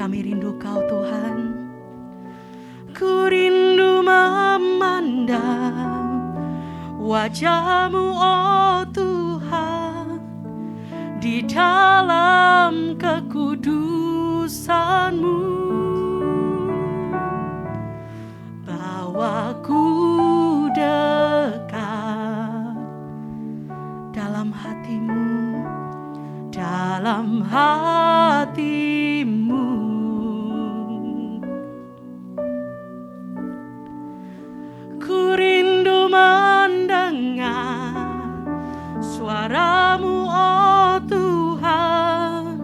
Kami rindu Kau Tuhan. Ku rindu memandang wajah-Mu, oh Tuhan, di dalam kekudusan-Mu. Bawaku dekat dalam hati-Mu, dalam hati-Mu. Ku rindu mendengar suara-Mu, oh Tuhan,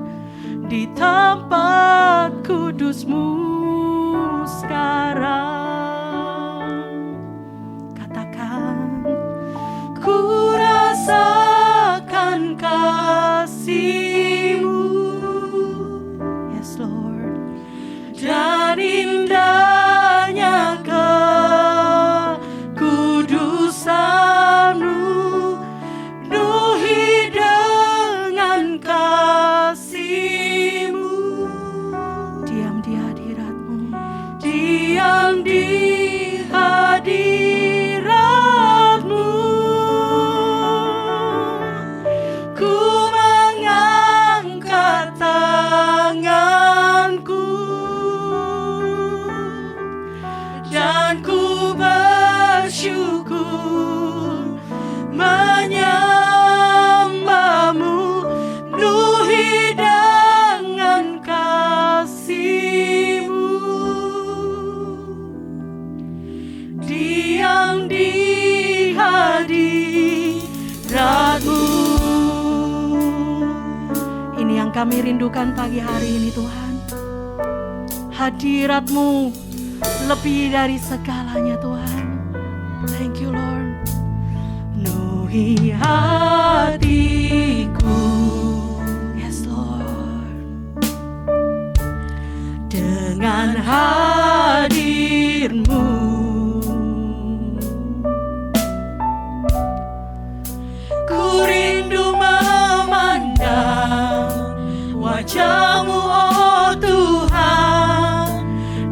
di tempat kudus-Mu sekarang. Katakan, ku rasakan kasih-Mu, yes Lord, dan indahnya kekudusan-Mu, penuhi dengan kasih-Mu. Diam di hadirat-Mu, diam di hadirat-Mu. Ku mengangkat tanganku dan ku bersyukur menyembah-Mu, penuhi dengan kasih-Mu. Diam di hadirat-Mu. Ini yang kami rindukan pagi hari ini Tuhan. Hadirat-Mu lebih dari segalanya Tuhan. Thank you Lord. Penuhi hatiku, yes Lord, dengan hadir-Mu. Ku rindu memandang wajah-Mu, oh Tuhan,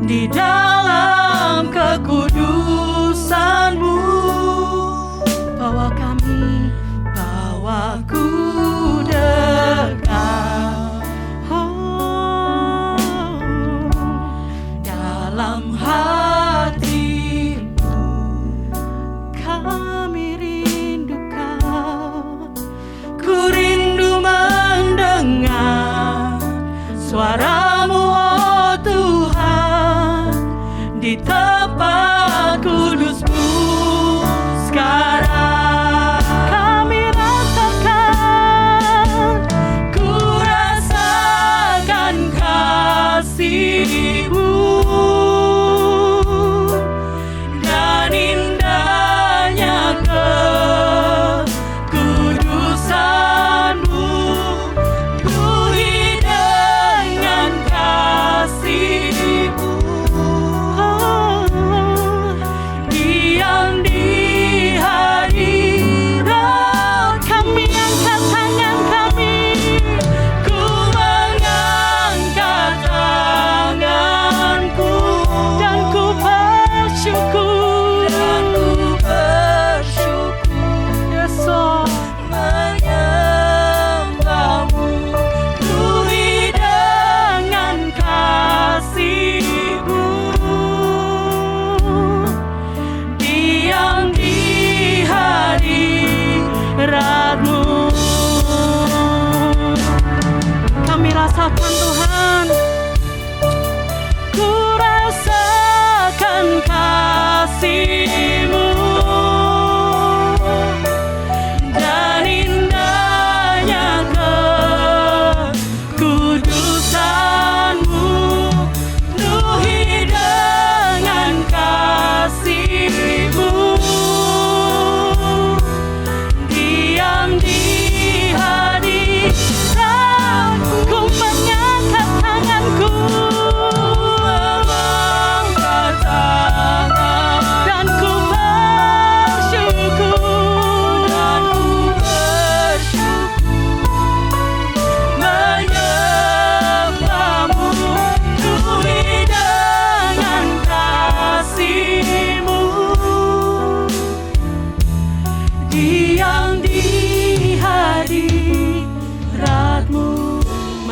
di dalam kekudusan-Mu. Bawaku dekat, oh, dalam hati-Mu. Kami rindu Kau. Ku rindu mendengar suara-Mu, oh Tuhan, di tempat kudus-Mu sekarang. Kami rasakan, ku rasakan kasih-Mu dan indahnya kekudusan-Mu, penuhi dengan kasih-Mu. Oh, diam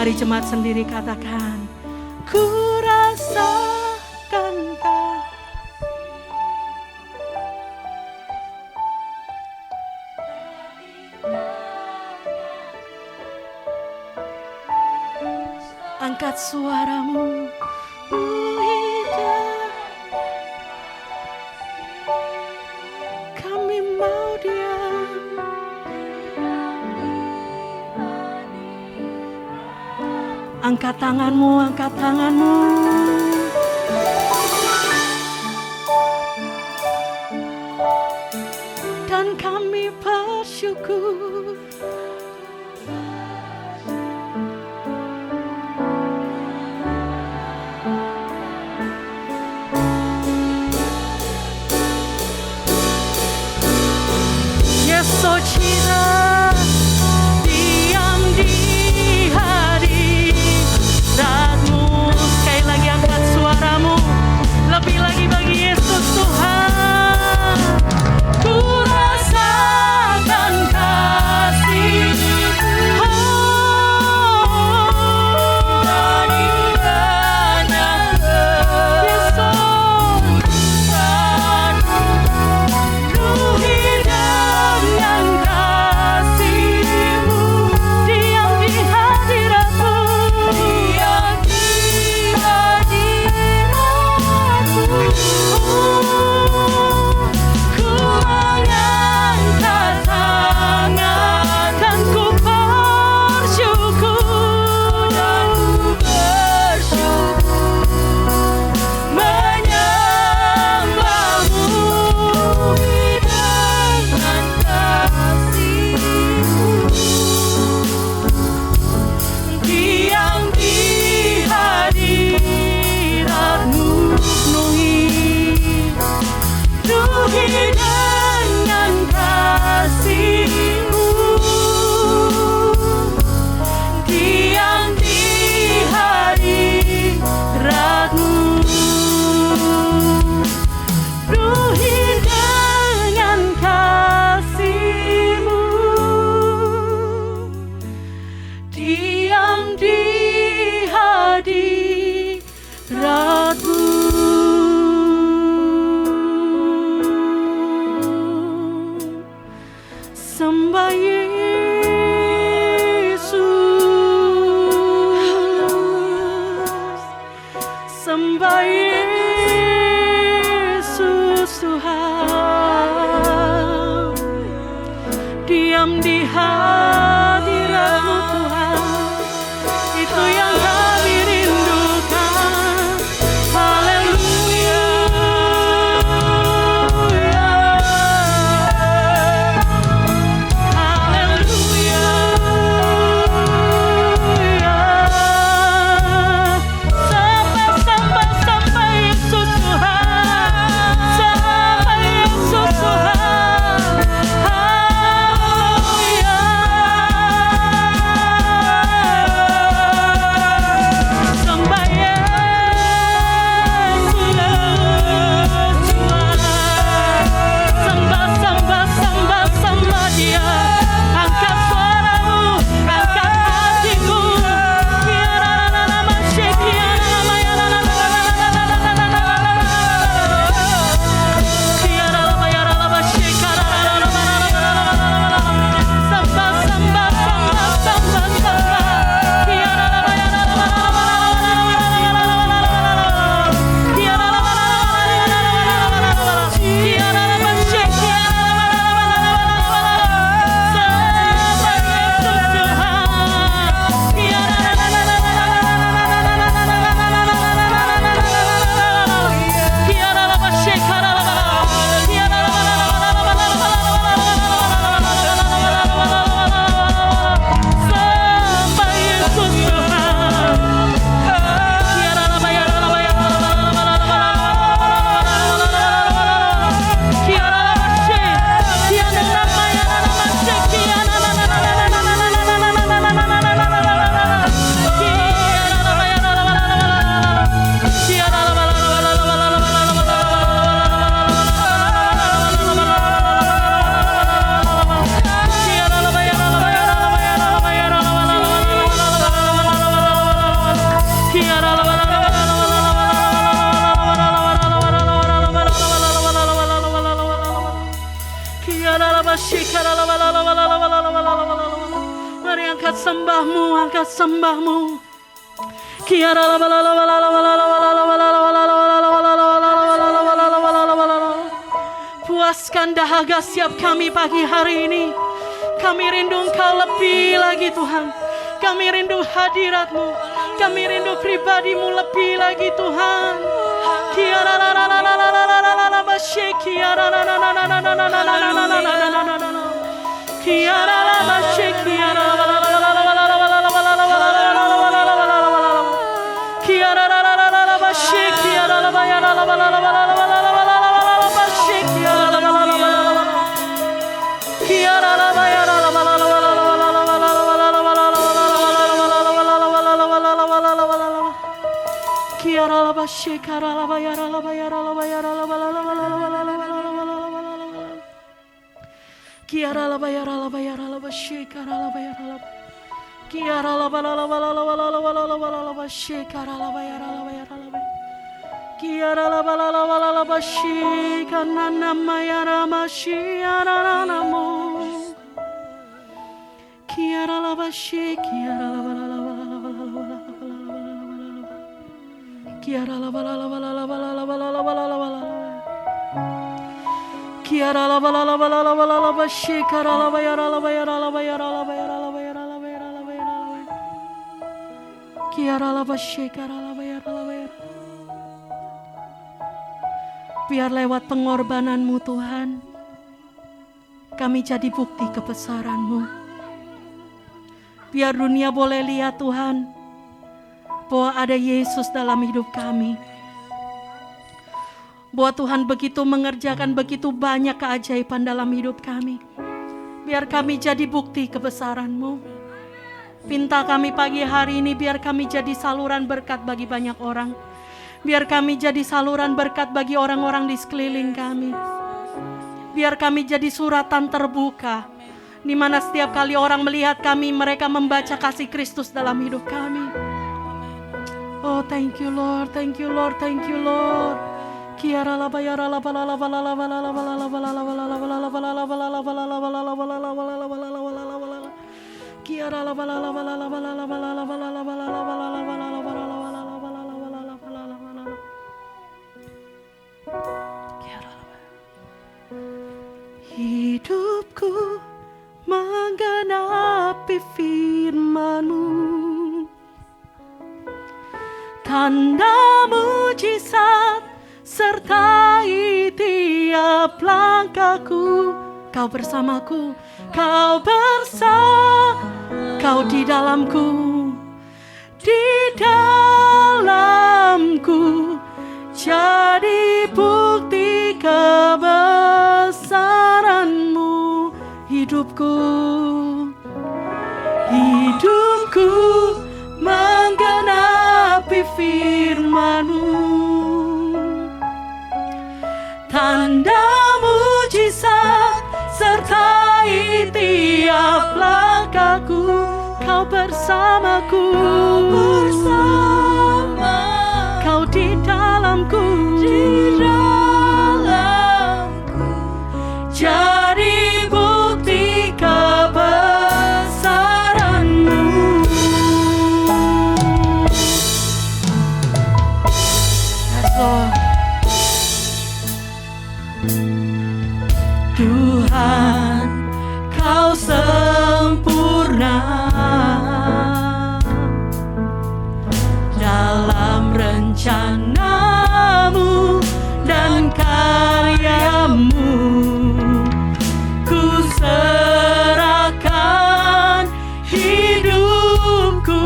Mari jemaat sendiri katakan, ku rasakan kau. Angkat suaramu, kami mau diam. Angkat tanganmu, angkat tanganmu. Dan kami bersyukur. Yesus Jesus, diam di hadirat-Mu. Sekali lagi angkat suaramu, lebih lagi bagi Yesus Tuhan. Ku rasakan kasih-Mu, dari banyak Yesus, penuhi dengan kasih-Mu, diam di hadirat-Mu, diam di hadirat-Mu. Ku mengangkat tangan dan ku bersyukur, menyembah-Mu dengan kasih-Mu, diam di hadirat-Mu, penuhi dengan kasih-Mu, diam di hadirat-Mu, penuhi dengan kasih-Mu, diam di hadirat-Mu. Sembah Yesus, sembah Yesus Tuhan, diam di hadirat-Mu Tuhan, itu yang kami rindukan. Haleluya. Sampai Yesus Tuhan, sampai Yesus Tuhan. Haleluya. Mari angkat sembahmu, angkat sembahmu. Puaskan dahaga siap kami pagi hari ini. Kami rindu Engkau lebih lagi Tuhan. Kami rindu hadirat-Mu. Kami rindu pribadi-Mu lebih lagi Tuhan. Biar lewat pengorbanan-Mu Tuhan, kami jadi bukti kebesaran-Mu. Biar dunia boleh lihat Tuhan, bahwa ada Yesus dalam hidup kami. Bahwa Tuhan begitu mengerjakan begitu banyak keajaiban dalam hidup kami. Biar kami jadi bukti kebesaran-Mu. Pinta kami pagi hari ini biar kami jadi saluran berkat bagi banyak orang. Biar kami jadi saluran berkat bagi orang-orang di sekeliling kami. Biar kami jadi suratan terbuka, di mana setiap kali orang melihat kami, mereka membaca kasih Kristus dalam hidup kami. Oh, thank you Lord, thank you Lord, thank you Lord. Hidupku menggenapi firman-Mu, tanda mujizat sertai tiap langkahku. Kau bersamaku, Kau Kau di dalamku, jadi bukti kebesaran-Mu. Hidupku menggenapi firman-Mu, tanda mujizat sertai tiap langkahku. Kau bersamaku, Kau di dalamku, jadi bukti kebesaran-Mu. Yes, Lord. Tuhan, Kau sempurna dalam rencana-Mu dan karya-Mu. Ku serahkan hidupku,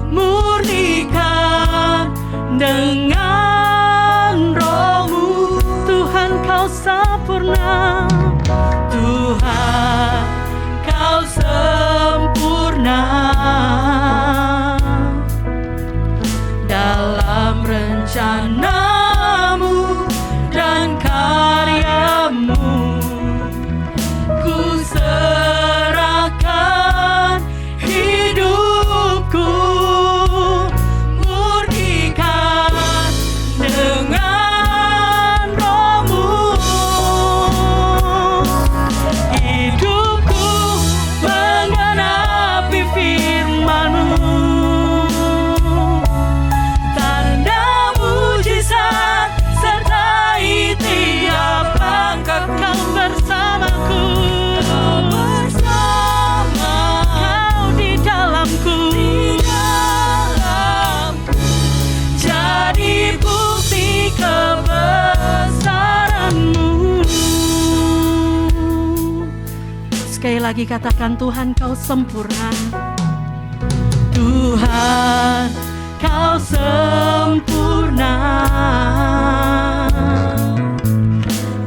murnikan dengan Roh-Mu. Tuhan, Kau sempurna, Tuhan, lagi katakan, Tuhan Kau sempurna. Tuhan Kau sempurna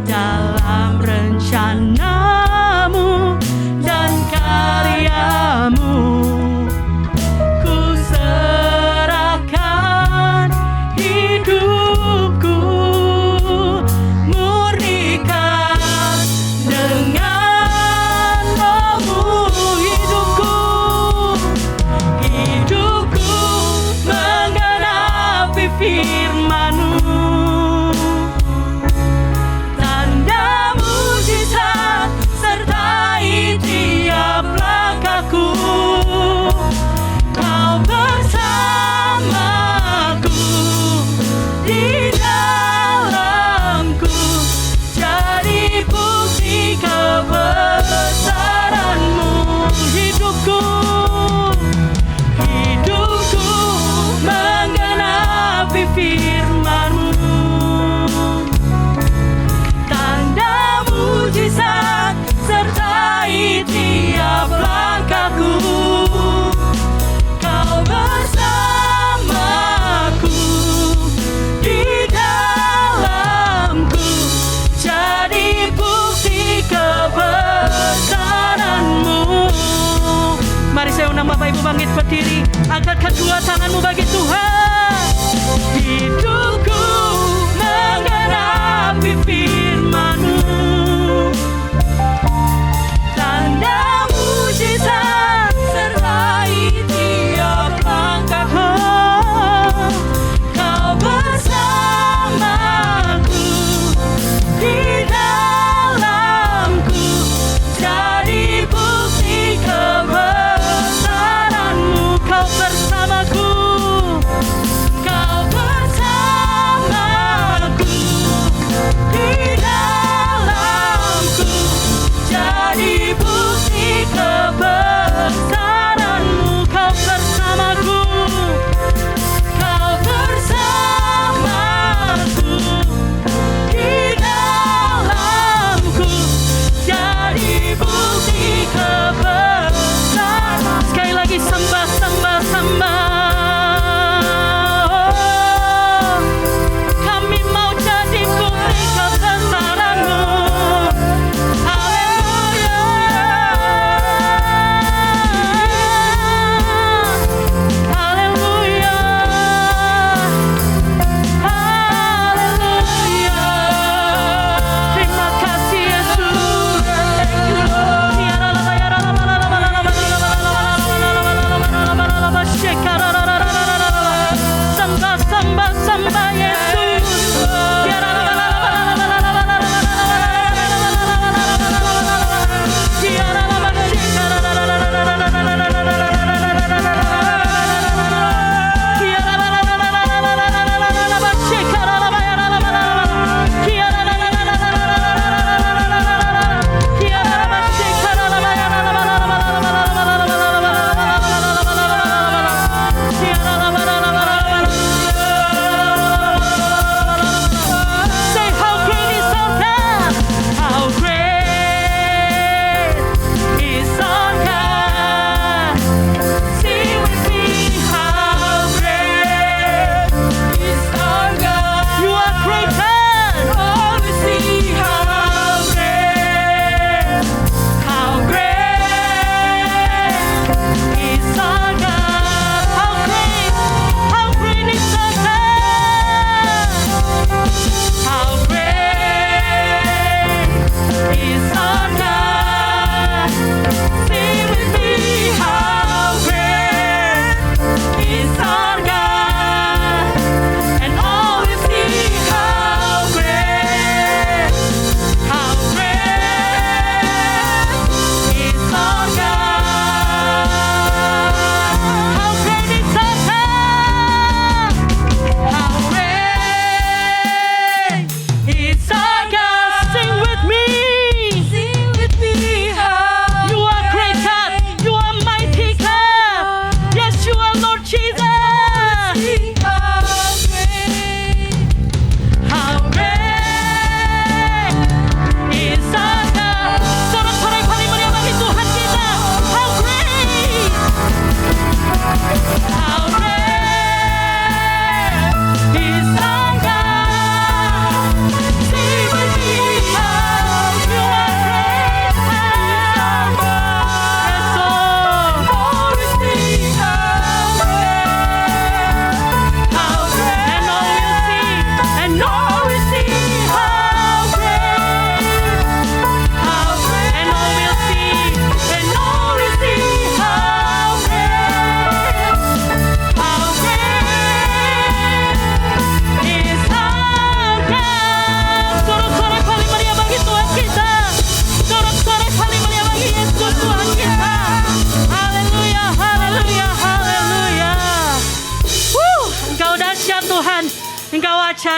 dalam rencana-Mu dan karya-Mu. Ku serahkan hidupku, murnikan dengan Roh-Mu hidupku. Hidupku menggenapi firman-Mu. Tanda mujizat sertai tiap langkahku. Kau bersamaku di dalamku, jadi bukti kebesaran-Mu. Hidupku menggenapi firman-Mu. Tanda mujizat sertai tiap langkahku. Kau bersamaku di dalamku, jadi bukti kebesaran-Mu. Mari saya undang Bapak Ibu bangkit berdiri, angkat kedua tanganmu bagi Tuhan. Hidupku menggenapi firman-Mu. Tanda mujizat sertai tiap langkahku. Kau bersamaku di dalamku, jadi bukti kebesaran-Mu. Kau bersamaku, Kau bersamaku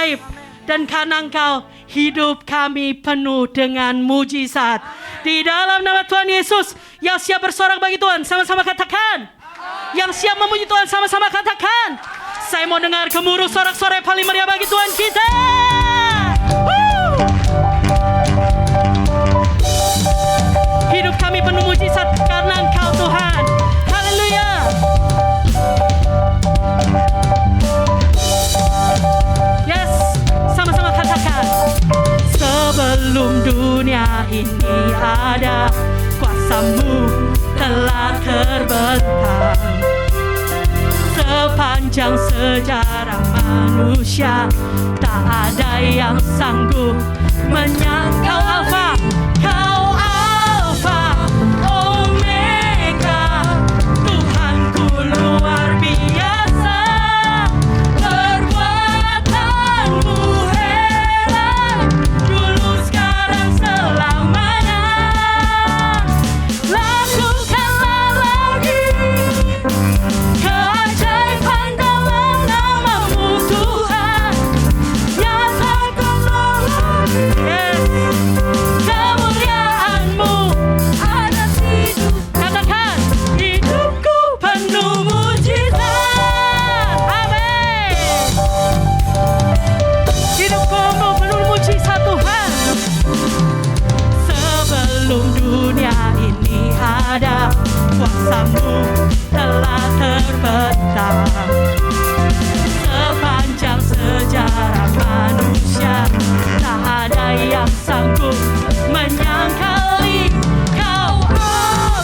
ajaib. Dan karena Engkau, hidup kami penuh dengan mujizat. Di dalam nama Tuhan Yesus, yang siap bersorak bagi Tuhan, sama-sama katakan. Yang siap memuji Tuhan, sama-sama katakan. Saya mau dengar gemuruh sorak-sorai paling meriah bagi Tuhan kita. Hidup kami penuh mujizat karena Engkau Tuhan. Haleluya. Yes, sama-sama katakan. Sebelum dunia ini ada, kuasa-Mu telah terbentang. Sepanjang sejarah manusia, tak ada yang sanggup menyangkal Alfa. Kau Alfa, Omega, Tuhanku luar biasa. Perbuatan-Mu heran, dulu sekarang selamanya. Lakukanlah lagi keajaiban dalam nama-Mu Tuhan. Nyatakanlah lagi kemuliaan-Mu atas hidup. Katakan, hidupku penuh mujizat. Amin. Hidupku penuh mujizat Tuhan. Sebelum dunia ini ada, kuasa-Mu telah terbentang. Sepanjang sejarah manusia, tak ada yang sanggup menyangkali Kau.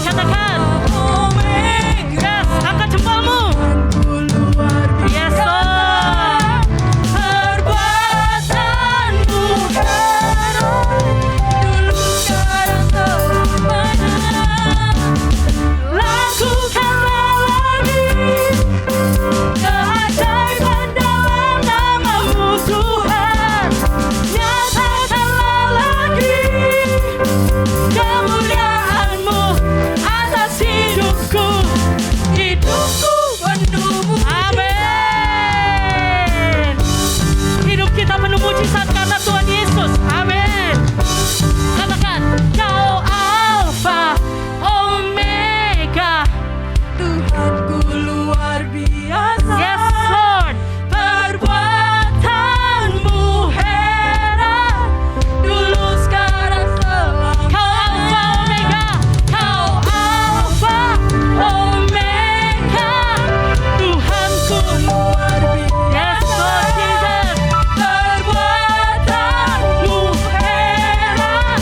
Katakan, yes, angkat jempolmu. Yes, Lord. Perbuatan-Mu heran, dulu sekarang selamanya. Lakukanlah lagi keajaiban dalam nama-Mu Tuhan. Nyatakanlah lagi kemuliaan-Mu atas hidupku. Hidupku penuh mujizat. Amin. Hidup kita penuh mujizat karena Tuhan Yesus. Amin. Katakan, Kau Alfa, Omega, Tuhanku luar biasa. Yes, Lord. Perbuatan-Mu heran, dulu sekarang selamanya. Kau Alfa, Omega, Kau Alfa, Omega, Tuhanku luar biasa. Yes, Lord Jesus. Perbuatan-Mu heran,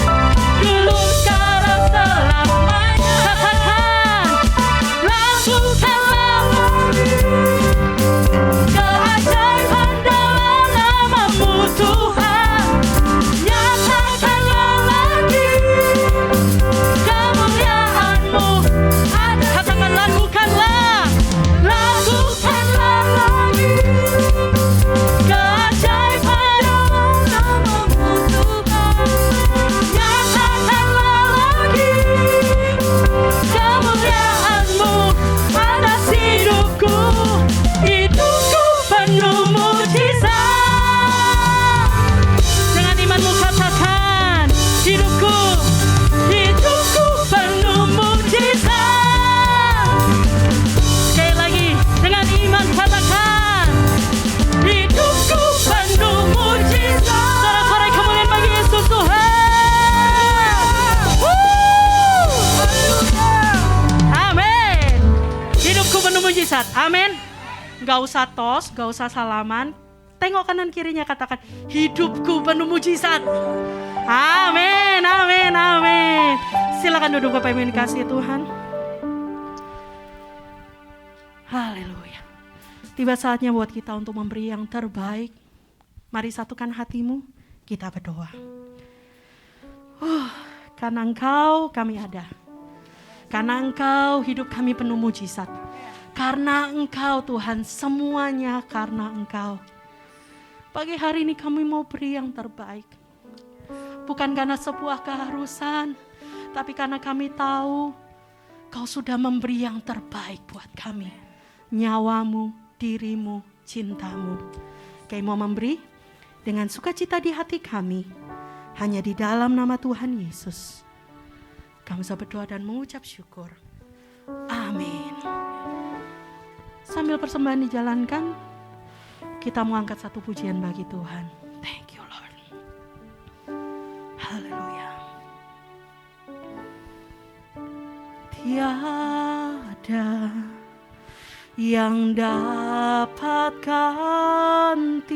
dulu sekarang selamanya. Katakan, lakukanlah lagi keajaiban dalam nama-Mu Tuhan. Nyatakanlah lagi kemuliaan-Mu. Katakan, lakukanlah lagi keajaiban dalam nama-Mu Tuhan. Nyatakanlah lagi kemuliaan-Mu atas hidupku. Hidupku penuh mujizat. Dengan imanmu katakan, hidupku penuh mujizat. Sekali lagi, dengan iman katakan, hidupku penuh mujizat. Sorak-sorai kemuliaan bagi Yesus Tuhan. Amin. Hidupku penuh mujizat. Amin. Gak usah tos, gak usah salaman. Tengok kanan kirinya, katakan, hidupku penuh mujizat. Amin, amin, amin. Silakan duduk Bapak Ibu yang dikasihi Tuhan. Haleluya. Tiba saatnya buat kita untuk memberi yang terbaik. Mari satukan hatimu, kita berdoa. Karena Engkau kami ada. Karena Engkau hidup kami penuh mujizat. Karena Engkau Tuhan, semuanya karena Engkau. Pagi hari ini kami mau beri yang terbaik. Bukan karena sebuah keharusan, tapi karena kami tahu Kau sudah memberi yang terbaik buat kami. Nyawamu, dirimu, cintamu. Kau mau memberi? dengan sukacita di hati kami, hanya di dalam nama Tuhan Yesus. Kami berdoa dan mengucap syukur. Amin. Sambil persembahan dijalankan, kita mau angkat satu pujian bagi Tuhan. Thank you Lord. Haleluya. Tiada yang dapat gantikan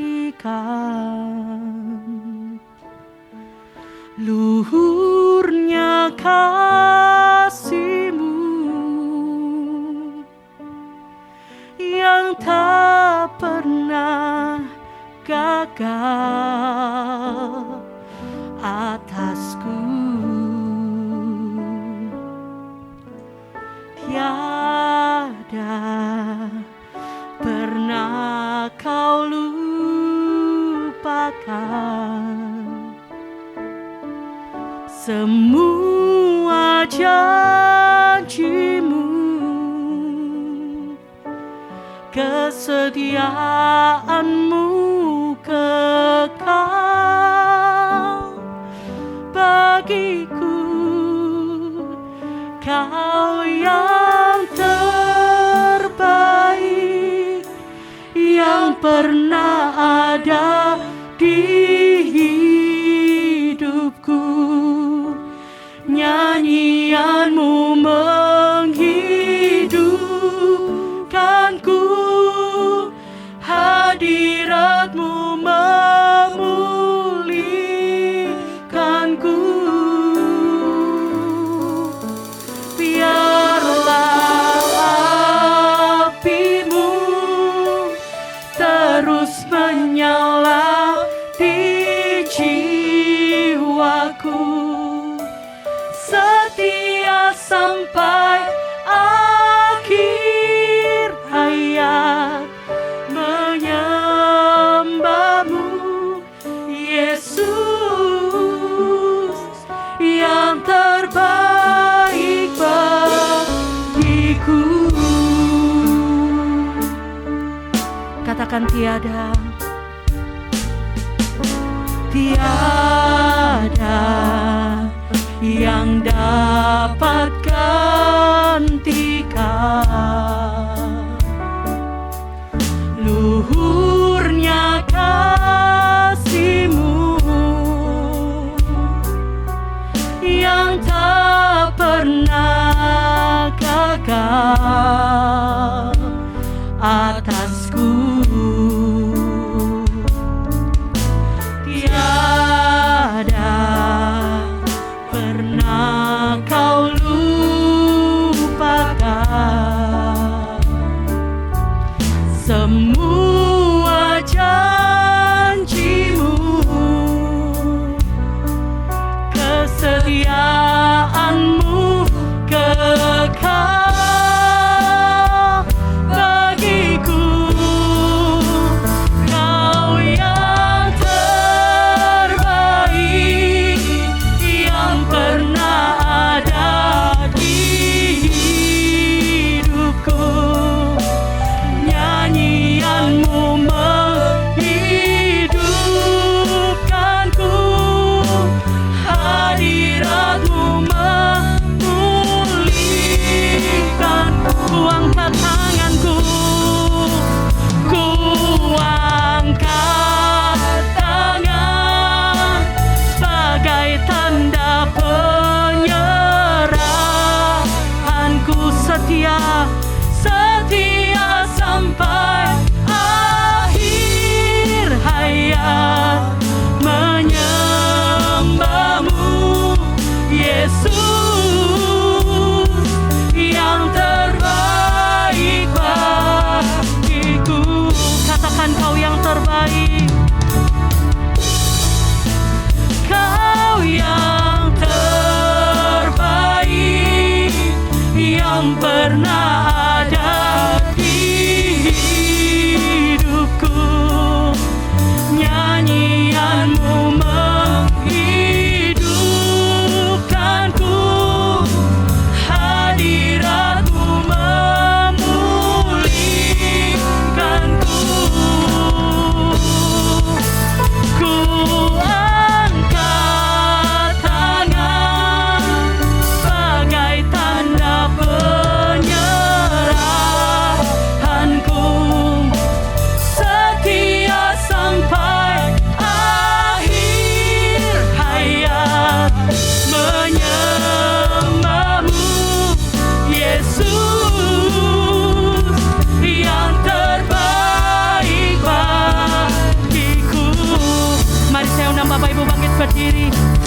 luhurnya kasih-Mu yang tak pernah gagal atasku. Tiada pernah Kau lupakan semua janji-Mu, kesetiaan-Mu kekal bagiku. Kau yang terbaik yang pernah ada di hidupku. Nyanyian-Mu menghidupkanku, hadirat-Mu memulihkanku. Biarlah api-Mu terus menyala di jiwaku, setia sampai akhir hayat, menyembah-Mu Yesus yang terbaik bagiku. Katakan tiada yang dapat gantikan luhurnya kasih-Mu yang tak pernah gagal atasku. Tiada pernah Kau lupakan semua janji-Mu, kesetiaan-Mu kekal bagiku. Kau yang terbaik yang pernah ada di hidupku. Nyanyian-Mu menghidupkanku, hadirat-Mu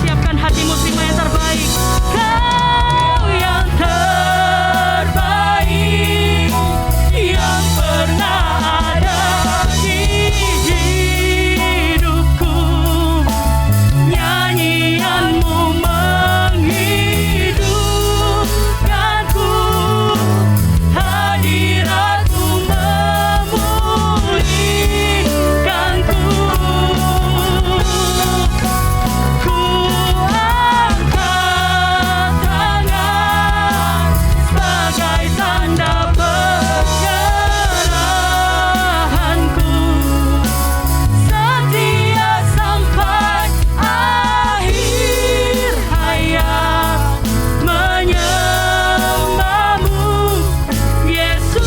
Siapkan hatimu, terima yang terbaik. Kau yang terbaik, yang pernah ada di hidupku. Nyanyianmu menghidupkanku, hadiratmu memulihkanku. Ku angkat tangan sebagai tanda penyerahanku, setia sampai akhir hayat, menyembahmu Yesus,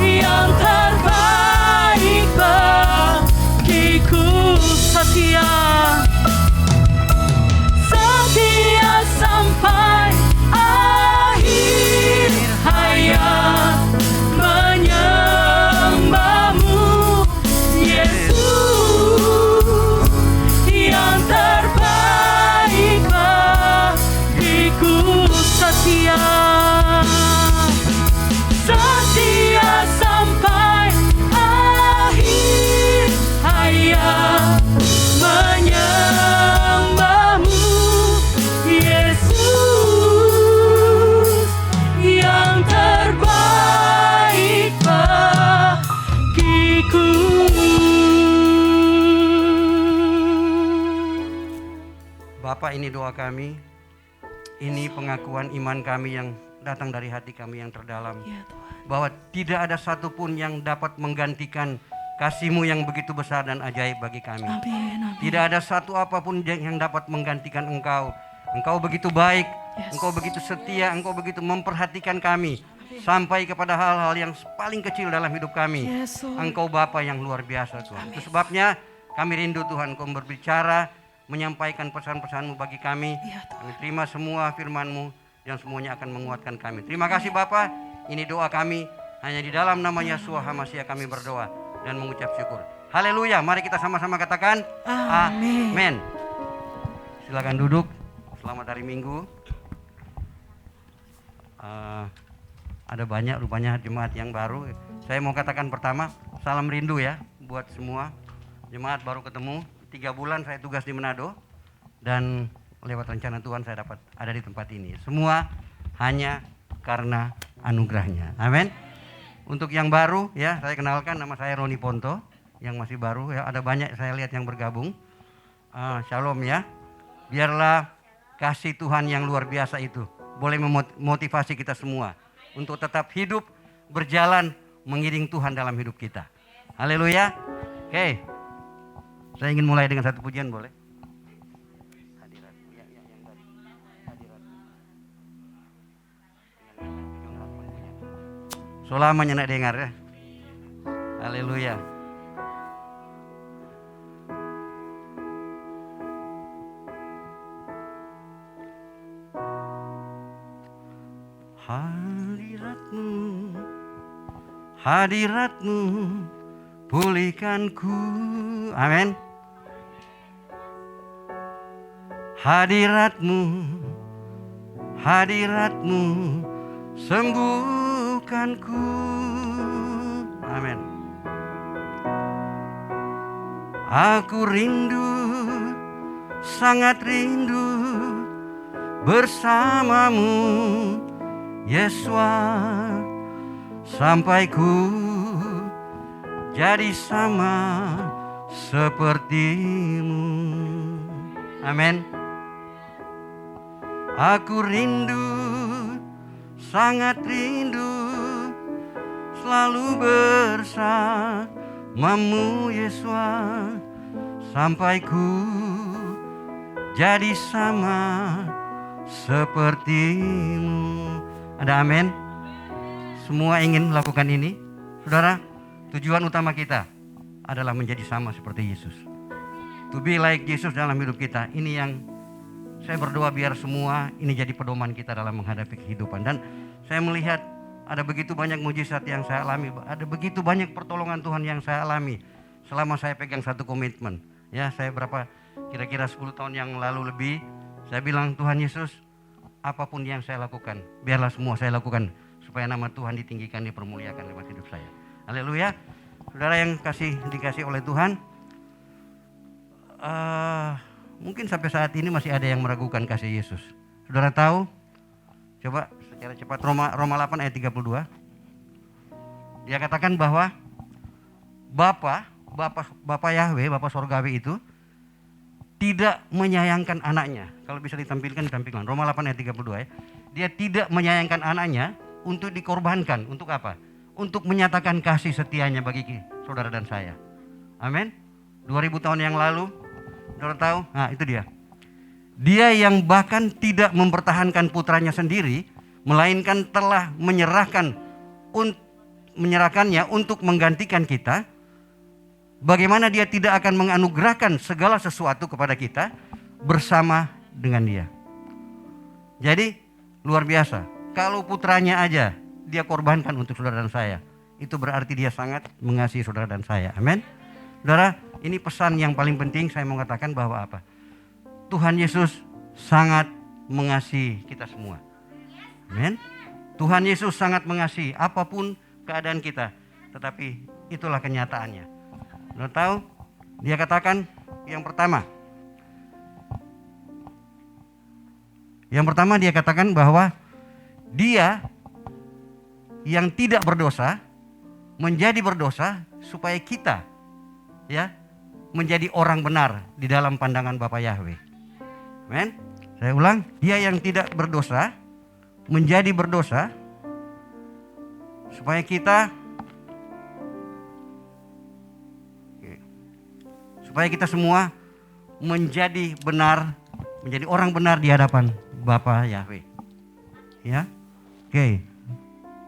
yang terbaik bagiku. Setia, setia sampai akhir hayat, menyembahmu Yesus, yang terbaik bagiku. Setia, setia sampai akhir hayat, menyembahmu Yesus, yang terbaik bagiku. Bapa, ini doa kami, ini pengakuan iman kami yang datang dari hati kami yang terdalam, Ya Tuhan. bahwa tidak ada satupun yang dapat menggantikan kasih-Mu yang begitu besar dan ajaib bagi kami. Amin, amin. Tidak ada satu apapun yang dapat menggantikan Engkau. Engkau begitu baik, Yes. Engkau begitu setia, Engkau begitu memperhatikan kami sampai kepada hal-hal yang paling kecil dalam hidup kami. Yes, Lord. Engkau Bapa yang luar biasa, Tuhan. Itu sebabnya kami rindu, Tuhan, Engkau berbicara, menyampaikan pesan-pesan-Mu bagi kami. Ya, Tuhan. Kami terima semua firman-Mu yang semuanya akan menguatkan kami. Terima kasih Bapa. Ini doa kami, hanya di dalam nama Yeshua HaMashiach kami berdoa dan mengucap syukur. Haleluya. Mari kita sama-sama katakan Amin. amin. Silakan duduk. Selamat hari Minggu. Ada banyak rupanya jemaat yang baru. Saya mau katakan pertama, salam rindu ya buat semua jemaat baru ketemu. 3 bulan saya tugas di Manado, dan lewat rencana Tuhan saya dapat ada di tempat ini. Semua hanya karena anugerahnya. Amin. Untuk yang baru ya, saya kenalkan, nama saya Roni Ponto. Yang masih baru ya, ada banyak saya lihat yang bergabung. Shalom ya. Biarlah kasih Tuhan yang luar biasa itu boleh memotivasi kita semua untuk tetap hidup, berjalan, mengiring Tuhan dalam hidup kita. Haleluya. Oke. Saya ingin mulai dengan satu pujian, boleh? Hadirat. Ya, yang tadi. Hadirat. Selamanya nak dengar ya. Haleluya. Hadiratmu, hadiratmu pulihkanku. Amin. Hadiratmu, hadiratmu sembuhkanku. Amin. Aku rindu, sangat rindu bersamamu, Yesua, sampai ku jadi sama sepertimu. Amin. Aku rindu, sangat rindu selalu bersamamu, Yesua, sampai ku jadi sama sepertimu. Ada amin? Semua ingin melakukan ini? Saudara, tujuan utama kita adalah menjadi sama seperti Yesus. To be like Jesus dalam hidup kita. Ini yang saya berdoa biar semua ini jadi pedoman kita dalam menghadapi kehidupan. Dan saya melihat ada begitu banyak mujizat yang saya alami. Ada begitu banyak pertolongan Tuhan yang saya alami selama saya pegang satu komitmen. Ya, saya berapa kira-kira 10 tahun yang lalu lebih, saya bilang, Tuhan Yesus, apapun yang saya lakukan, biarlah semua saya lakukan supaya nama Tuhan ditinggikan, dipermuliakan lewat hidup saya. Haleluya. Saudara yang dikasih oleh Tuhan, mungkin sampai saat ini masih ada yang meragukan kasih Yesus. Saudara tahu? Coba secara cepat Roma 8 ayat 32. Dia katakan bahwa Bapa Yahweh, Bapa Sorgawi itu tidak menyayangkan anaknya. Kalau bisa ditampilkan. Roma 8 ayat 32 ya. Dia tidak menyayangkan anaknya untuk dikorbankan. Untuk apa? Untuk menyatakan kasih setianya bagi saudara dan saya. Amin. 2000 tahun yang lalu, saudara tahu? Nah, itu dia. Dia yang bahkan tidak mempertahankan putranya sendiri, melainkan telah menyerahkannya untuk menggantikan kita. Bagaimana dia tidak akan menganugerahkan segala sesuatu kepada kita bersama dengan dia. Jadi luar biasa. Kalau putranya aja dia korbankan untuk saudara dan saya, itu berarti dia sangat mengasihi saudara dan saya. Amin. Saudara, ini pesan yang paling penting saya mau katakan bahwa apa? Tuhan Yesus sangat mengasihi kita semua. Amin. Tuhan Yesus sangat mengasihi apapun keadaan kita. Tetapi itulah kenyataannya. Saudara tahu? Dia katakan yang pertama dia katakan bahwa dia yang tidak berdosa menjadi berdosa supaya kita menjadi orang benar di dalam pandangan Bapa Yahweh. Amen. Saya ulang, dia yang tidak berdosa menjadi berdosa supaya kita semua menjadi benar, menjadi orang benar di hadapan Bapa Yahweh. Ya. Oke.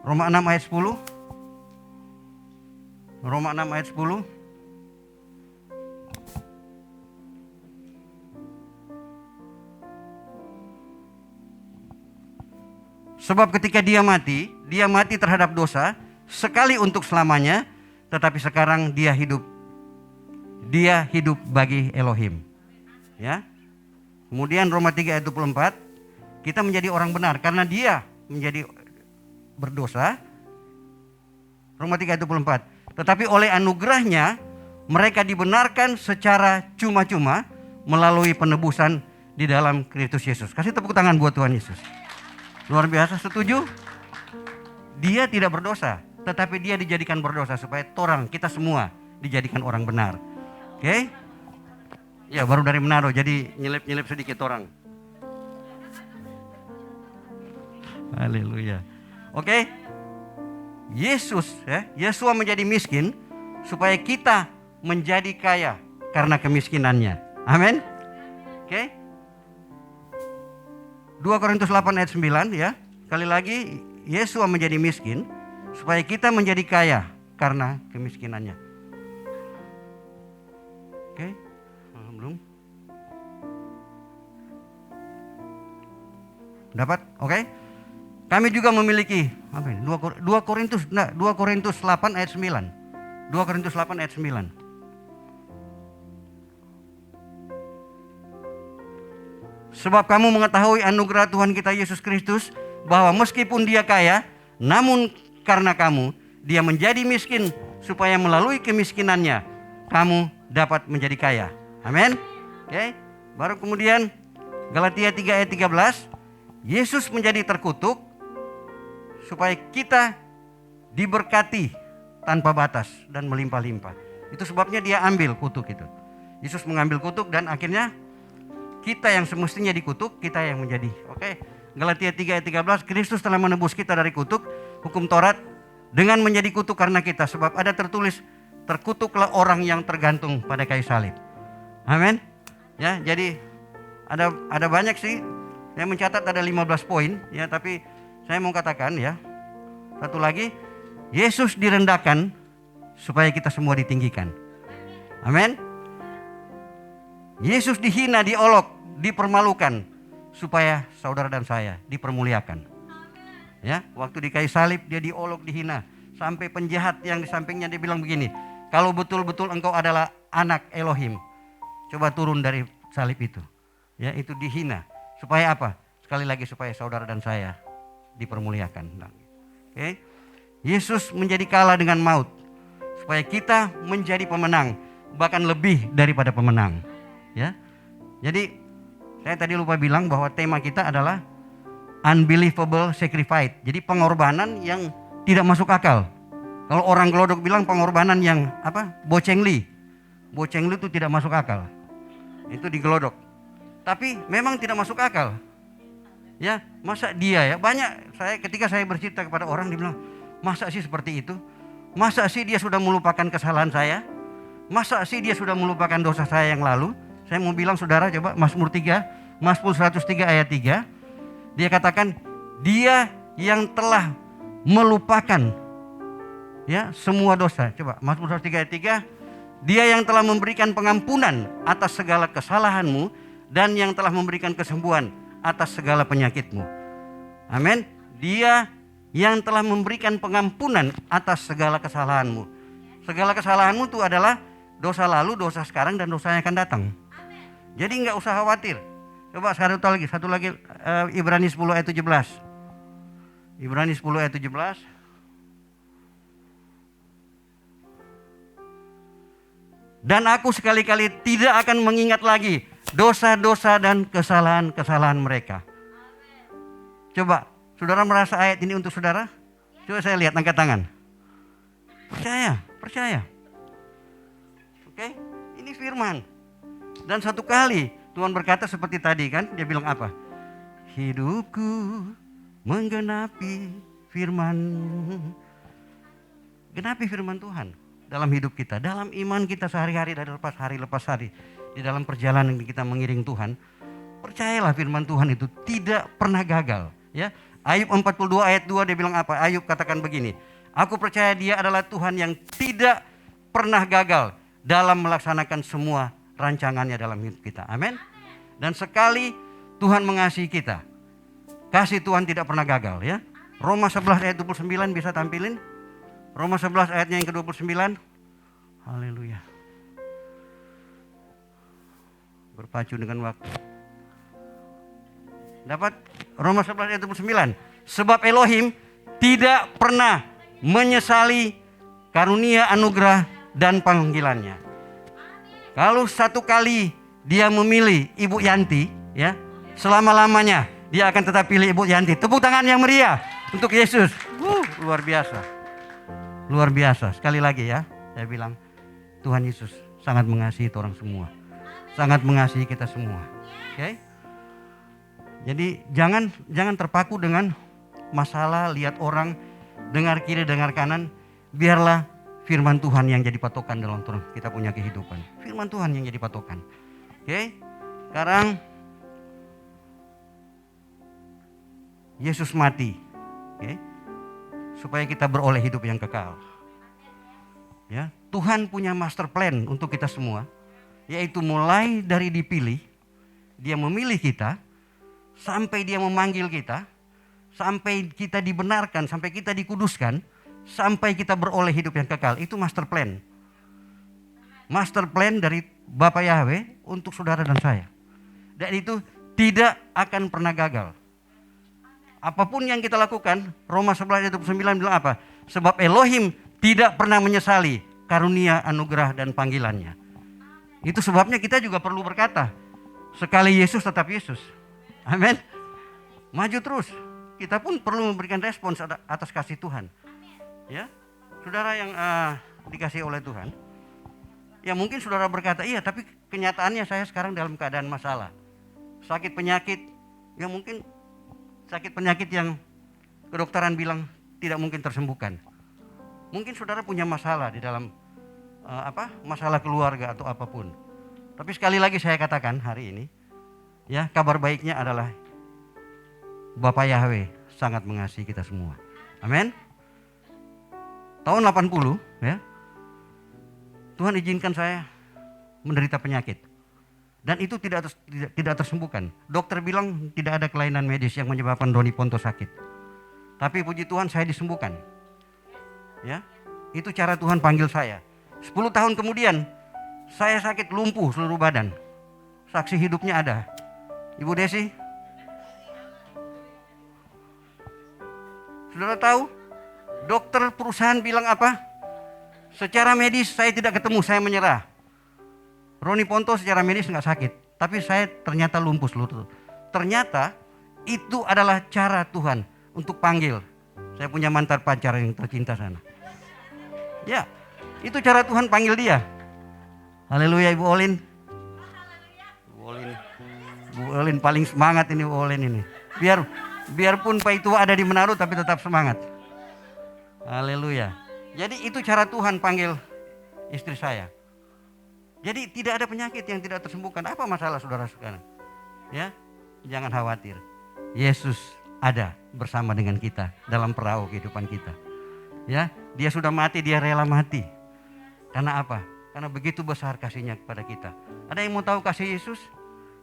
Roma 6 ayat 10. Roma 6 ayat 10. Sebab ketika dia mati terhadap dosa sekali untuk selamanya, tetapi sekarang dia hidup bagi Elohim. Ya. Kemudian Roma 3 ayat 24, kita menjadi orang benar karena dia menjadi berdosa. Roma 3 ayat 24. Tetapi oleh anugerahnya mereka dibenarkan secara cuma-cuma melalui penebusan di dalam Kristus Yesus. Kasih tepuk tangan buat Tuhan Yesus. Luar biasa, setuju? Dia tidak berdosa, tetapi dia dijadikan berdosa supaya kita semua dijadikan orang benar. Oke? Ya, baru dari Manado, jadi nyelip sedikit orang. Haleluya. Oke? Yesus Yesua menjadi miskin supaya kita menjadi kaya karena kemiskinannya. Amin. Oke? 2 Korintus 8 ayat 9 ya. Sekali lagi, Yesua menjadi miskin supaya kita menjadi kaya karena kemiskinannya. Oke? Belum? Dapat? Oke? Kami juga memiliki 2 Korintus 8 ayat 9. 2 Korintus 8 ayat 9. Sebab kamu mengetahui anugerah Tuhan kita Yesus Kristus, bahwa meskipun dia kaya, namun karena kamu, dia menjadi miskin supaya melalui kemiskinannya kamu dapat menjadi kaya. Amin. Oke. Baru kemudian Galatia 3 ayat 13, Yesus menjadi terkutuk supaya kita diberkati tanpa batas dan melimpah-limpah. Itu sebabnya dia ambil kutuk itu. Yesus mengambil kutuk dan akhirnya kita yang semestinya dikutuk, kita yang menjadi. Oke. Galatia 3 ayat 13, Kristus telah menebus kita dari kutuk hukum Taurat dengan menjadi kutuk karena kita. Sebab ada tertulis, terkutuklah orang yang tergantung pada kayu salib. Amin. Ya, jadi ada banyak sih. Saya mencatat ada 15 poin ya, tapi saya mau katakan ya, satu lagi, Yesus direndahkan supaya kita semua ditinggikan. Amin. Yesus dihina, diolok, dipermalukan supaya saudara dan saya dipermuliakan. Ya, waktu di kayu salib dia diolok, dihina, sampai penjahat yang di sampingnya dia bilang begini, kalau betul-betul engkau adalah anak Elohim, coba turun dari salib itu. Ya, itu dihina. Supaya apa? Sekali lagi supaya saudara dan saya dipermuliakan. Oke. Yesus menjadi kalah dengan maut supaya kita menjadi pemenang, bahkan lebih daripada pemenang. Ya. Jadi saya tadi lupa bilang bahwa tema kita adalah unbelievable sacrifice. Jadi pengorbanan yang tidak masuk akal. Kalau orang Glodok bilang pengorbanan yang bocengli. Bocengli itu tidak masuk akal. Itu di Glodok. Tapi memang tidak masuk akal. Ya, masa dia ya, banyak ketika saya bercerita kepada orang, dia bilang, masa sih seperti itu? Masa sih dia sudah melupakan kesalahan saya? Masa sih dia sudah melupakan dosa saya yang lalu? Saya mau bilang saudara, coba Mazmur 103 ayat 3. Dia katakan, dia yang telah melupakan ya semua dosa. Coba Mazmur 103 ayat 3. Dia yang telah memberikan pengampunan atas segala kesalahanmu dan yang telah memberikan kesembuhan atas segala penyakitmu. Amin. Dia yang telah memberikan pengampunan atas segala kesalahanmu. Segala kesalahanmu itu adalah dosa lalu, dosa sekarang, dan dosa yang akan datang. Jadi nggak usah khawatir. Coba satu lagi Ibrani 10 ayat 17. Ibrani 10 ayat 17. Dan aku sekali-kali tidak akan mengingat lagi dosa-dosa dan kesalahan-kesalahan mereka. Coba, saudara merasa ayat ini untuk saudara? Coba saya lihat, angkat tangan. Percaya. Oke, ini firman. Dan satu kali Tuhan berkata seperti tadi kan, dia bilang apa? Hidupku menggenapi firman. Genapi firman Tuhan dalam hidup kita, dalam iman kita sehari-hari, dari hari lepas hari, di dalam perjalanan kita mengiring Tuhan. Percayalah firman Tuhan itu tidak pernah gagal. Ya, Ayub 42 ayat 2 dia bilang apa? Ayub katakan begini, aku percaya dia adalah Tuhan yang tidak pernah gagal dalam melaksanakan semua rancangannya dalam hidup kita. Amin. Dan sekali Tuhan mengasihi kita, kasih Tuhan tidak pernah gagal. Ya, Roma 11 ayat 29 bisa tampilin. Roma 11 ayatnya yang ke-29. Haleluya. Berpacu dengan waktu. Dapat Roma 11 ayat 29. Sebab Elohim tidak pernah menyesali karunia, anugerah, dan panggilannya. Kalau satu kali dia memilih Ibu Yanti, ya, selama-lamanya dia akan tetap pilih Ibu Yanti. Tepuk tangan yang meriah untuk Yesus. Luar biasa. Luar biasa. Sekali lagi ya, saya bilang Tuhan Yesus sangat mengasihi orang semua. Sangat mengasihi kita semua. Oke? Jadi jangan terpaku dengan masalah, lihat orang, dengar kiri, dengar kanan. Biarlah firman Tuhan yang jadi patokan dalam kita punya kehidupan. Firman Tuhan yang jadi patokan. Oke? Sekarang Yesus mati. Oke? Supaya kita beroleh hidup yang kekal. Ya, Tuhan punya master plan untuk kita semua, yaitu mulai dari dipilih, dia memilih kita, sampai dia memanggil kita, sampai kita dibenarkan, sampai kita dikuduskan, sampai kita beroleh hidup yang kekal. Itu master plan. Master plan dari Bapa Yahweh untuk saudara dan saya. Dan itu tidak akan pernah gagal. Apapun yang kita lakukan, Roma 11 ayat 29 bilang apa? Sebab Elohim tidak pernah menyesali karunia, anugerah, dan panggilannya. Itu sebabnya kita juga perlu berkata, sekali Yesus tetap Yesus. Amin. Maju terus. Kita pun perlu memberikan respons atas kasih Tuhan. Ya, saudara yang dikasihi oleh Tuhan. Ya mungkin saudara berkata, iya tapi kenyataannya saya sekarang dalam keadaan masalah. Sakit penyakit, ya mungkin sakit penyakit yang kedokteran bilang tidak mungkin tersembuhkan. Mungkin saudara punya masalah di dalam masalah keluarga atau apapun. Tapi sekali lagi saya katakan hari ini, ya kabar baiknya adalah Bapa Yahweh sangat mengasihi kita semua. Amin. Tahun 80 ya, Tuhan izinkan saya menderita penyakit. Dan itu tidak tersembuhkan. Dokter bilang tidak ada kelainan medis yang menyebabkan Doni Ponto sakit. Tapi puji Tuhan saya disembuhkan. Ya, itu cara Tuhan panggil saya. 10 tahun kemudian saya sakit lumpuh seluruh badan. saksi hidupnya ada. Ibu Desi? Saudara tahu? Dokter perusahaan bilang apa? Secara medis saya tidak ketemu, saya menyerah. Roni Ponto secara medis nggak sakit, tapi saya ternyata lumpuh lutut. Ternyata itu adalah cara Tuhan untuk panggil. Saya punya mantan pacar yang tercinta sana. Ya, itu cara Tuhan panggil dia. Haleluya Ibu Olin. Bu Olin paling semangat ini Bu Olin ini. Biarpun Pak itu ada di Manado tapi tetap semangat. Haleluya. Jadi itu cara Tuhan panggil istri saya. Jadi tidak ada penyakit yang tidak tersembuhkan. Apa masalah saudara sekarang? Ya, jangan khawatir. Yesus ada bersama dengan kita dalam perahu kehidupan kita. Ya, dia sudah mati, dia rela mati. Karena apa? Karena begitu besar kasihnya kepada kita. Ada yang mau tahu kasih Yesus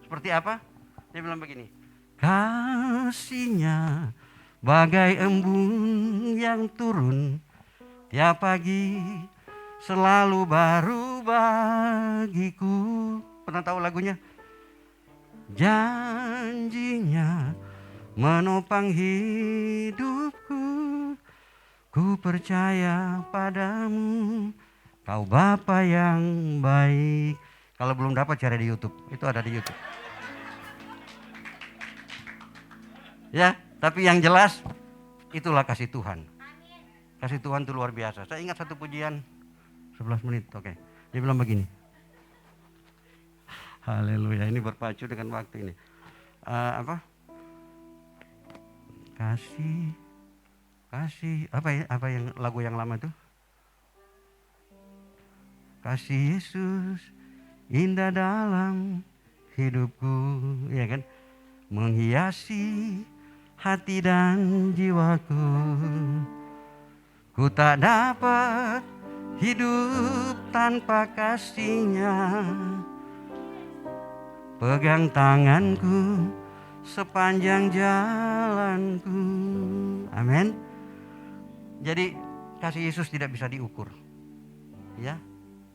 seperti apa? Dia bilang begini. Kasihnya bagai embun yang turun tiap pagi, selalu baru bagiku. Pernah tahu lagunya? Janjinya menopang hidupku. Ku percaya padamu, kau Bapa yang baik. Kalau belum dapat cari di YouTube, itu ada di YouTube. Ya, tapi yang jelas itulah kasih Tuhan. Kasih Tuhan itu luar biasa. Saya ingat satu pujian 11 menit, oke. Dia bilang begini. Haleluya, ini berpacu dengan waktu ini. Kasih, apa yang lagu yang lama itu? Kasih Yesus indah dalam hidupku, ya kan? Menghiasi hati dan jiwaku. Ku tak dapat hidup tanpa kasihnya. Pegang tanganku sepanjang jalanku. Amin. Jadi kasih Yesus tidak bisa diukur. Ya,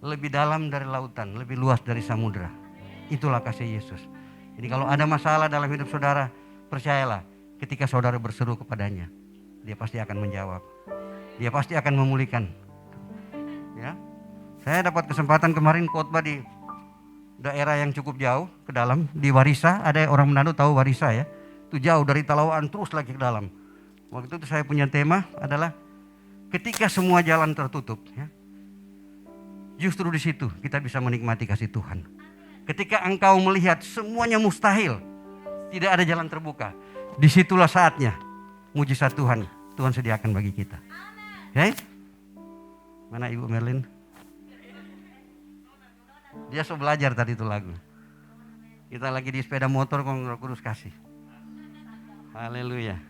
lebih dalam dari lautan, lebih luas dari samudra. Itulah kasih Yesus. Jadi kalau ada masalah dalam hidup saudara, percayalah, ketika saudara berseru kepadanya, dia pasti akan menjawab. Dia pasti akan memulihkan. Ya, saya dapat kesempatan kemarin khotbah di daerah yang cukup jauh ke dalam, di Warisa. Ada orang Manado tahu Warisa ya? Itu jauh dari Talawaan terus lagi ke dalam. Waktu itu saya punya tema adalah ketika semua jalan tertutup, ya, justru di situ kita bisa menikmati kasih Tuhan. Ketika engkau melihat semuanya mustahil, tidak ada jalan terbuka, disitulah saatnya mujizat Tuhan sediakan bagi kita. Oke? Mana Ibu Merlin? Dia so belajar tadi itu lagu. Kita lagi di sepeda motor kok Roh Kudus kasih. Haleluya.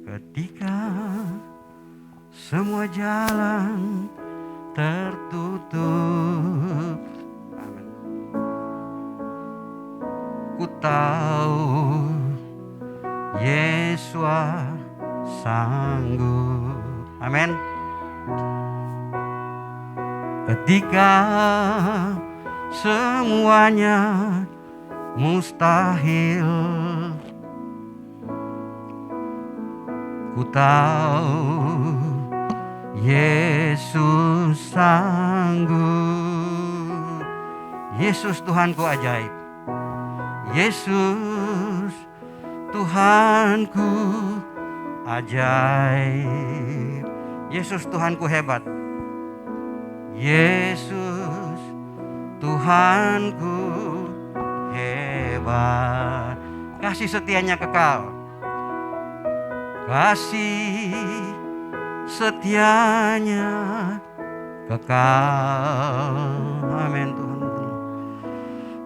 Ketika semua jalan tertutup, amin. Ku tahu Yesus sanggup, amin. Ketika semuanya mustahil, ku tahu Yesus sanggup. Yesus Tuhanku ajaib. Yesus Tuhanku ajaib. Yesus Tuhanku hebat. Yesus Tuhanku hebat. Kasih setianya kekal. Kasih setianya kekal. Amin Tuhan.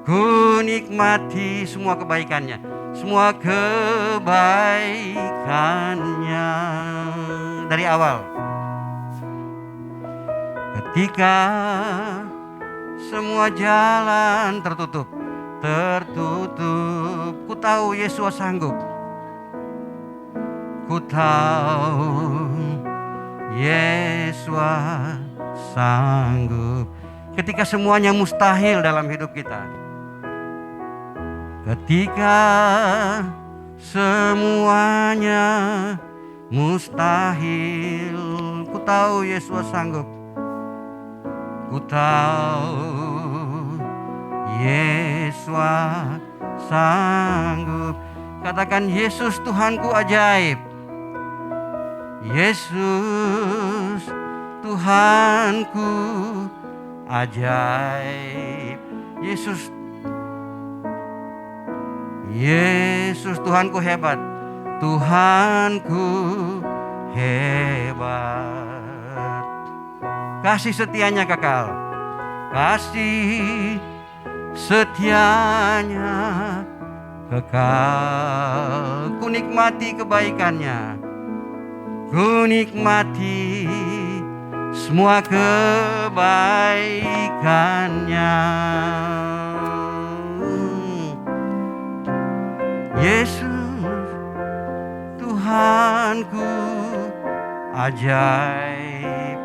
Ku nikmati semua kebaikannya, semua kebaikannya dari awal. Ketika semua jalan tertutup, ku tahu Yesus sanggup. Ku tahu Yesus sanggup. Ketika semuanya mustahil dalam hidup kita, ketika semuanya mustahil, ku tahu Yesus sanggup. Ku tahu Yesus sanggup. Katakan, Yesus Tuhanku ajaib. Yesus Tuhanku ajaib. Yesus Tuhanku hebat. Tuhanku hebat. Kasih setianya kekal. Kasih setianya kekal. Ku nikmati kebaikannya. Ku nikmati semua kebaikannya. Yesus Tuhanku ajaib.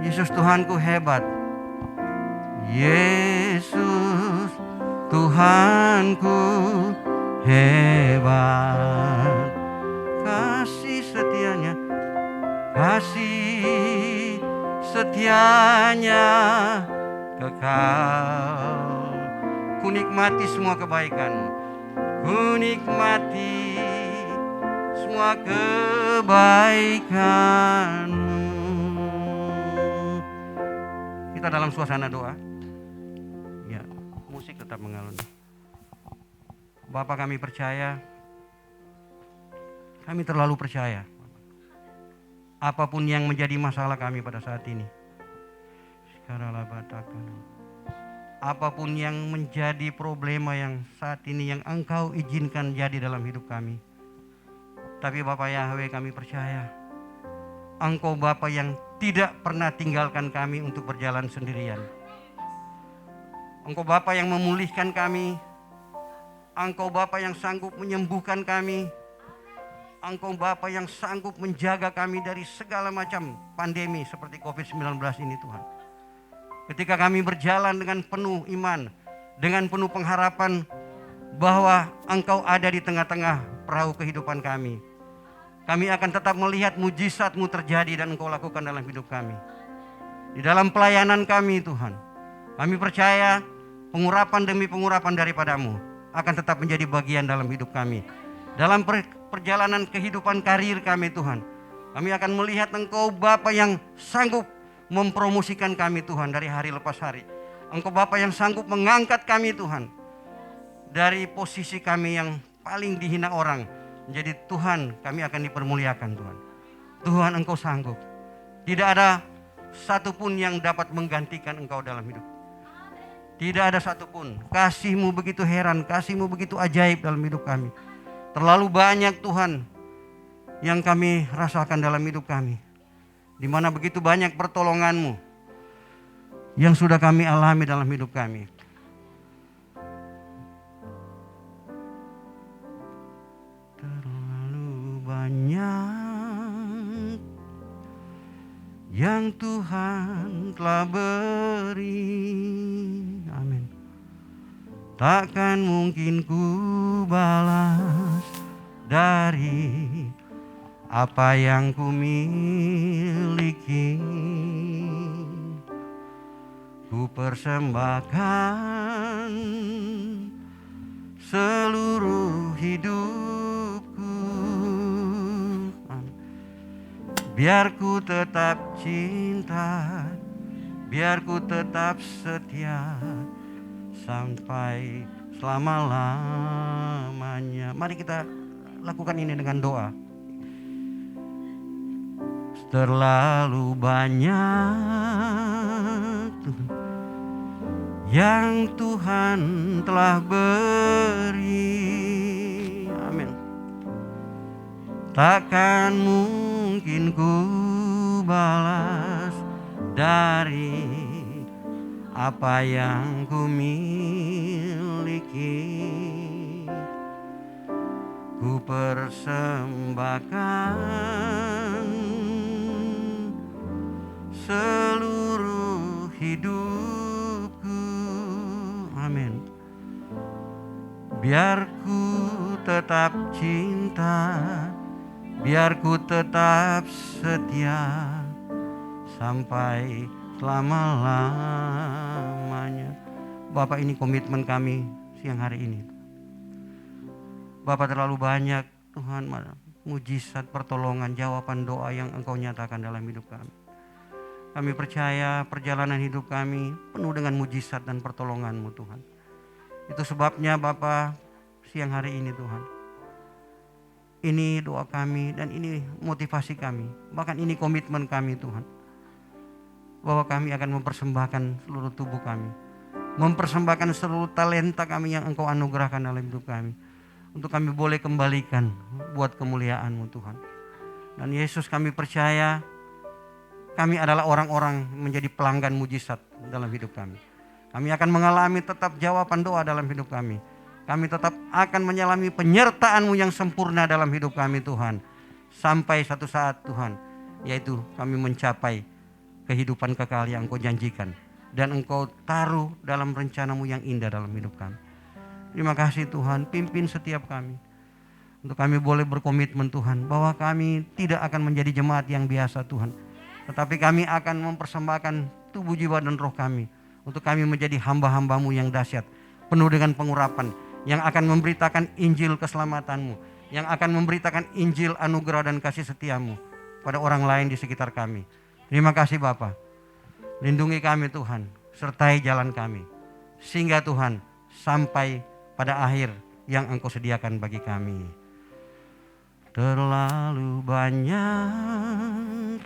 Yesus Tuhanku hebat. Yesus Tuhanku hebat. Kasih setianya, kasih setianya kekal. Ku nikmati semua kebaikan-Mu. Ku nikmati semua kebaikan-Mu. Kita dalam suasana doa. Ya, musik tetap mengalun. Bapa, kami percaya, kami terlalu percaya. Apapun yang menjadi masalah kami pada saat ini, apapun yang menjadi problema yang saat ini yang Engkau izinkan jadi dalam hidup kami, tapi Bapa Yahweh, kami percaya Engkau Bapa yang tidak pernah tinggalkan kami untuk berjalan sendirian. Engkau Bapa yang memulihkan kami. Engkau Bapa yang sanggup menyembuhkan kami. Engkau Bapa yang sanggup menjaga kami dari segala macam pandemi seperti COVID-19 ini, Tuhan. Ketika kami berjalan dengan penuh iman, dengan penuh pengharapan bahwa Engkau ada di tengah-tengah perahu kehidupan kami, kami akan tetap melihat mujizat-Mu terjadi dan Engkau lakukan dalam hidup kami. Di dalam pelayanan kami, Tuhan, kami percaya pengurapan demi pengurapan daripada-Mu akan tetap menjadi bagian dalam hidup kami. Dalam perjalanan kehidupan karir kami, Tuhan, kami akan melihat Engkau Bapa yang sanggup mempromosikan kami, Tuhan, dari hari lepas hari. Engkau Bapa yang sanggup mengangkat kami, Tuhan, dari posisi kami yang paling dihina orang, menjadi Tuhan, kami akan dipermuliakan, Tuhan. Tuhan, Engkau sanggup. Tidak ada satupun yang dapat menggantikan Engkau dalam hidup. Tidak ada satupun. Kasih-Mu begitu heran, Kasih-Mu begitu ajaib dalam hidup kami. Terlalu banyak, Tuhan, yang kami rasakan dalam hidup kami, di mana begitu banyak pertolongan-Mu yang sudah kami alami dalam hidup kami. Terlalu banyak yang Tuhan telah beri. Amin. Takkan mungkin ku balas dari apa yang ku miliki. Ku persembahkan seluruh hidupku. Biar ku tetap cinta, biar ku tetap setia sampai selama-lamanya. Mari kita lakukan ini dengan doa. Terlalu banyak yang Tuhan telah beri. Amin. Takkan mungkin ku balas dari apa yang ku miliki. Ku persembahkan seluruh hidupku. Amin. Biar ku tetap cinta, biar ku tetap setia sampai selama-lamanya. Bapak, ini komitmen kami siang hari ini. Bapak, terlalu banyak Tuhan mujizat, pertolongan, jawaban doa yang Engkau nyatakan dalam hidup kami. Kami percaya perjalanan hidup kami penuh dengan mujizat dan pertolongan-Mu Tuhan. Itu sebabnya Bapa, siang hari ini Tuhan, ini doa kami dan ini motivasi kami, bahkan ini komitmen kami Tuhan, bahwa kami akan mempersembahkan seluruh tubuh kami, mempersembahkan seluruh talenta kami yang Engkau anugerahkan dalam hidup kami, untuk kami boleh kembalikan buat kemuliaan-Mu Tuhan. Dan Yesus, kami percaya kami adalah orang-orang menjadi pelanggan mujizat dalam hidup kami. Kami akan mengalami tetap jawaban doa dalam hidup kami. Kami tetap akan menyalami penyertaan-Mu yang sempurna dalam hidup kami Tuhan. Sampai satu saat Tuhan, yaitu kami mencapai kehidupan kekal yang Engkau janjikan. Dan Engkau taruh dalam rencana-Mu yang indah dalam hidup kami. Terima kasih Tuhan, pimpin setiap kami. Untuk kami boleh berkomitmen Tuhan, bahwa kami tidak akan menjadi jemaat yang biasa Tuhan. Tetapi kami akan mempersembahkan tubuh, jiwa, dan roh kami. Untuk kami menjadi hamba-hamba-Mu yang dahsyat, penuh dengan pengurapan, yang akan memberitakan Injil keselamatan-Mu, yang akan memberitakan Injil anugerah dan kasih setia-Mu pada orang lain di sekitar kami. Terima kasih Bapa. Lindungi kami Tuhan, sertai jalan kami, sehingga Tuhan sampai pada akhir yang Engkau sediakan bagi kami. Terlalu banyak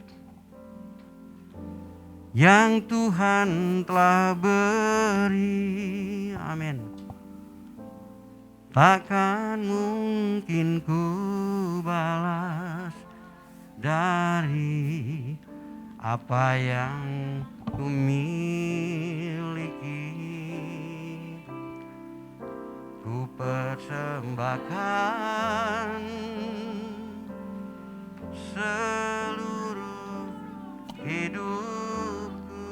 yang Tuhan telah beri, amin. Takkan mungkin ku balas dari apa yang ku miliki. Ku persembahkan seluruh hidupku,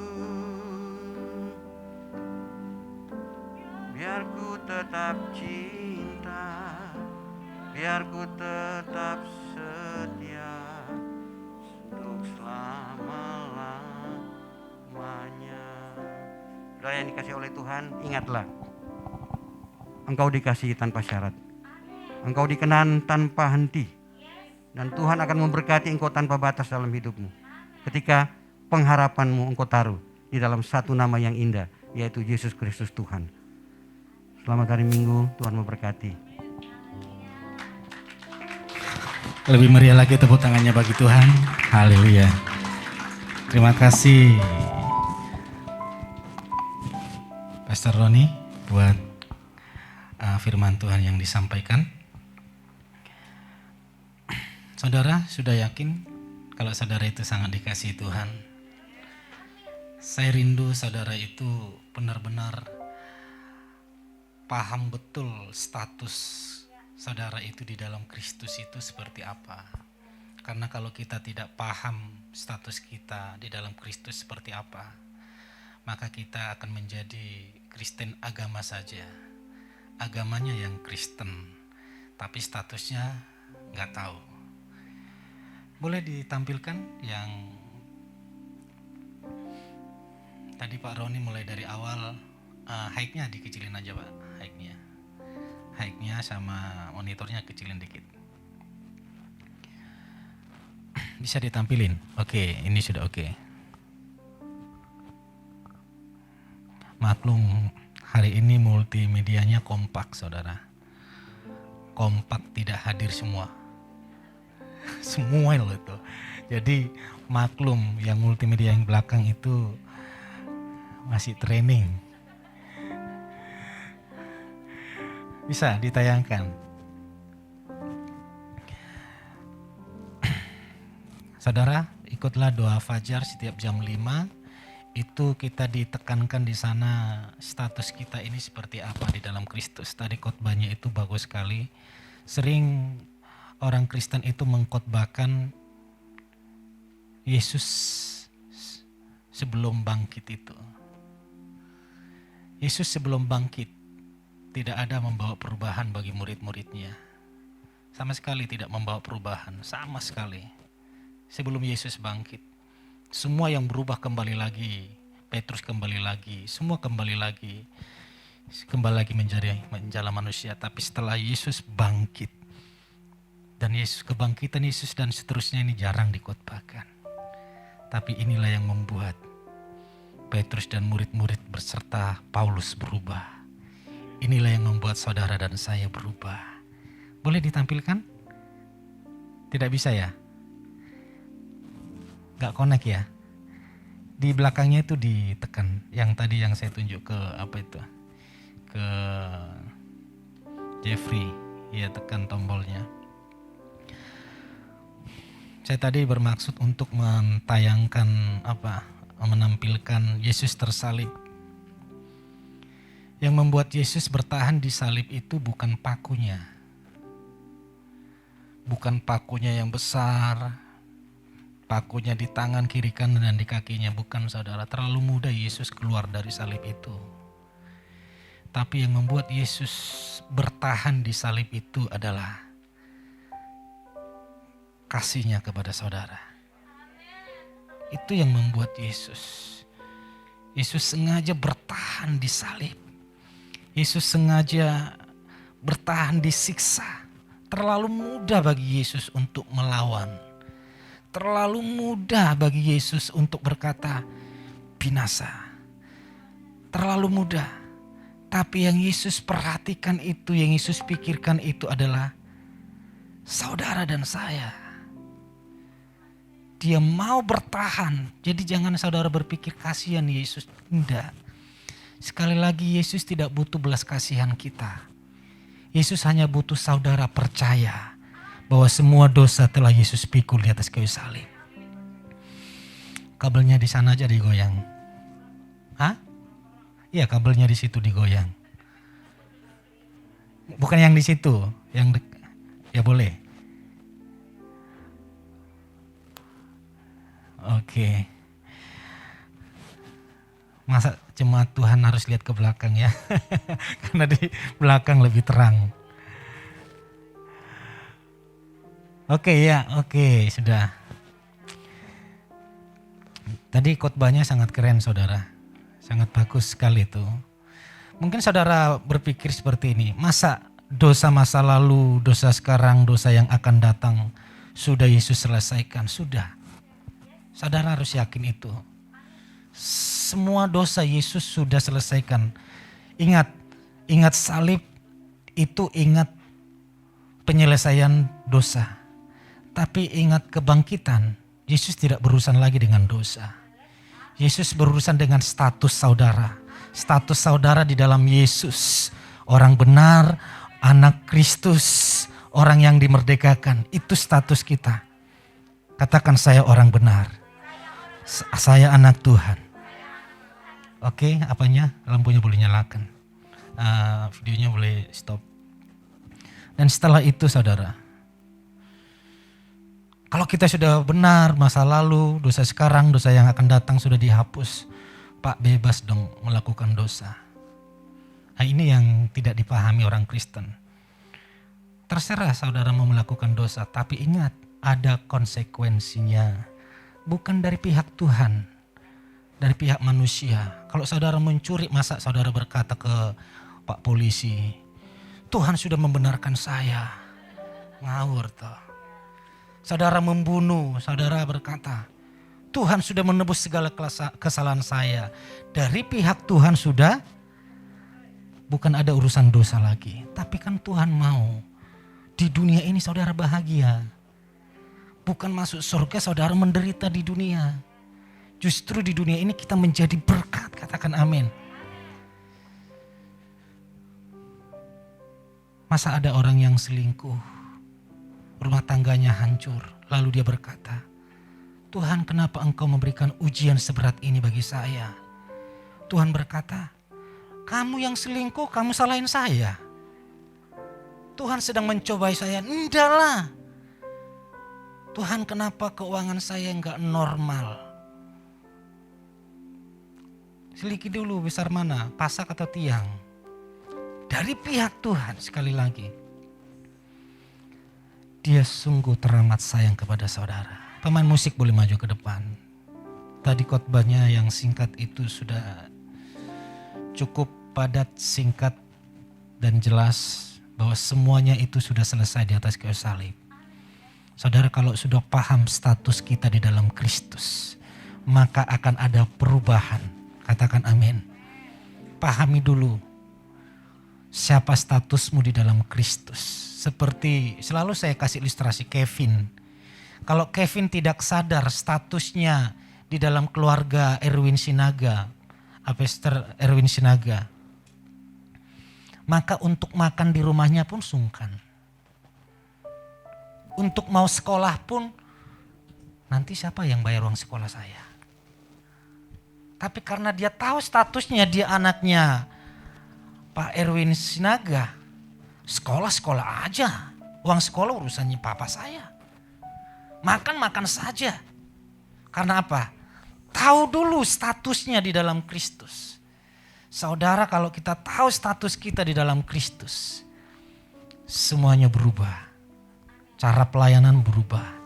biar ku tetap cinta, biar ku tetap setia untuk selama-lamanya. Saudara yang dikasihi oleh Tuhan, ingatlah, engkau dikasihi tanpa syarat, engkau dikenan tanpa henti, dan Tuhan akan memberkati engkau tanpa batas dalam hidupmu. Ketika pengharapanmu engkau taruh di dalam satu nama yang indah, yaitu Yesus Kristus Tuhan. Selamat hari Minggu, Tuhan memberkati. Lebih meriah lagi tepuk tangannya bagi Tuhan. Haleluya. Terima kasih Pastor Roni buat firman Tuhan yang disampaikan. Saudara sudah yakin kalau saudara itu sangat dikasihi Tuhan? Saya rindu saudara itu benar-benar paham betul status saudara itu di dalam Kristus itu seperti apa. Karena kalau kita tidak paham status kita di dalam Kristus seperti apa, maka kita akan menjadi Kristen agama saja. Agamanya yang Kristen, tapi statusnya nggak tahu. Boleh ditampilkan yang tadi Pak Roni mulai dari awal, high-nya dikecilin aja Pak, high-nya sama monitornya kecilin dikit. Bisa ditampilin? Oke, ini sudah oke. Maklum hari ini multimedianya kompak saudara. Kompak tidak hadir semua. Semua loh itu. Jadi maklum yang multimedia yang belakang itu masih training. Bisa ditayangkan. Saudara, ikutlah doa fajar setiap jam 5. Itu kita ditekankan di sana status kita ini seperti apa di dalam Kristus. Tadi khotbahnya itu bagus sekali. Sering orang Kristen itu mengkhotbahkan Yesus sebelum bangkit itu. Yesus sebelum bangkit tidak ada membawa perubahan bagi murid-muridnya. Sama sekali tidak membawa perubahan, sama sekali. Sebelum Yesus bangkit, semua yang berubah kembali lagi. Petrus kembali lagi, semua kembali lagi menjadi manusia. Tapi setelah Yesus bangkit, dan kebangkitan Yesus dan seterusnya ini jarang dikhotbahkan. Tapi inilah yang membuat Petrus dan murid-murid berserta Paulus berubah. Inilah yang membuat saudara dan saya berubah. Boleh ditampilkan? Tidak bisa ya? Gak connect ya? Di belakangnya itu ditekan. Yang tadi yang saya tunjuk ke apa itu? Ke Jeffrey. Ya, tekan tombolnya. Saya tadi bermaksud untuk menampilkan Yesus tersalib. Yang membuat Yesus bertahan di salib itu bukan pakunya. Bukan pakunya yang besar, pakunya di tangan kiri kanan dan di kakinya. Bukan, saudara. Terlalu mudah Yesus keluar dari salib itu. Tapi yang membuat Yesus bertahan di salib itu adalah kasihnya kepada saudara. Itu yang membuat Yesus sengaja bertahan di salib. Yesus sengaja bertahan disiksa. Terlalu mudah bagi Yesus untuk melawan. Terlalu mudah bagi Yesus untuk berkata binasa. Terlalu mudah. Tapi yang Yesus perhatikan itu, yang Yesus pikirkan itu adalah saudara dan saya. Dia mau bertahan. Jadi jangan saudara berpikir kasihan Yesus. Tidak. Sekali lagi Yesus tidak butuh belas kasihan kita. Yesus hanya butuh saudara percaya bahwa semua dosa telah Yesus pikul di atas kayu salib. Kabelnya di sana aja digoyang. Hah? Iya, kabelnya di situ digoyang. Bukan yang di situ, ya boleh. Oke. Masa jemaat Tuhan harus lihat ke belakang ya? Karena di belakang lebih terang. Oke, sudah. Tadi khotbahnya sangat keren saudara. Sangat bagus sekali itu. Mungkin saudara berpikir seperti ini. Masa dosa masa lalu, dosa sekarang, dosa yang akan datang sudah Yesus selesaikan? Sudah. Saudara harus yakin itu. Semua dosa Yesus sudah selesaikan. Ingat salib itu, ingat penyelesaian dosa. Tapi ingat kebangkitan, Yesus tidak berurusan lagi dengan dosa. Yesus berurusan dengan status saudara. Status saudara di dalam Yesus. Orang benar, anak Kristus, orang yang dimerdekakan. Itu status kita. Katakan saya orang benar. Saya anak Tuhan. Oke, apanya? Lampunya boleh nyalakan. Videonya boleh stop. Dan setelah itu saudara, kalau kita sudah benar masa lalu, dosa sekarang, dosa yang akan datang sudah dihapus. Pak, bebas dong melakukan dosa. Nah, ini yang tidak dipahami orang Kristen. Terserah saudara mau melakukan dosa, tapi ingat ada konsekuensinya. Bukan dari pihak Tuhan, dari pihak manusia. Kalau saudara mencuri, masa saudara berkata ke Pak Polisi, Tuhan sudah membenarkan saya. Ngawur toh. Saudara membunuh, saudara berkata, Tuhan sudah menebus segala kesalahan saya. Dari pihak Tuhan sudah, bukan ada urusan dosa lagi. Tapi kan Tuhan mau di dunia ini saudara bahagia. Bukan masuk surga saudara menderita di dunia. Justru di dunia ini kita menjadi berkat, katakan amin. Masa ada orang yang selingkuh, rumah tangganya hancur, lalu dia berkata, Tuhan, kenapa engkau memberikan ujian seberat ini bagi saya? Tuhan berkata, kamu yang selingkuh, kamu salahin saya. Tuhan sedang mencobai saya. Enggak lah. Tuhan, kenapa keuangan saya enggak normal? selidiki dulu besar mana, pasak atau tiang. Dari pihak Tuhan sekali lagi. Dia sungguh teramat sayang kepada saudara. Pemain musik boleh maju ke depan. Tadi khotbahnya yang singkat itu sudah cukup padat, singkat, dan jelas bahwa semuanya itu sudah selesai di atas kayu salib. Saudara, kalau sudah paham status kita di dalam Kristus, maka akan ada perubahan. Katakan amin. Pahami dulu siapa statusmu di dalam Kristus. Seperti selalu saya kasih ilustrasi Kevin. Kalau Kevin tidak sadar statusnya di dalam keluarga Erwin Sinaga, Pastor Erwin Sinaga, maka untuk makan di rumahnya pun sungkan. Untuk mau sekolah pun, nanti siapa yang bayar uang sekolah saya? Tapi karena dia tahu statusnya, dia anaknya Pak Erwin Sinaga, sekolah aja. Uang sekolah urusannya papa saya. Makan saja. Karena apa? Tahu dulu statusnya di dalam Kristus. Saudara, kalau kita tahu status kita di dalam Kristus, semuanya berubah. Cara pelayanan berubah.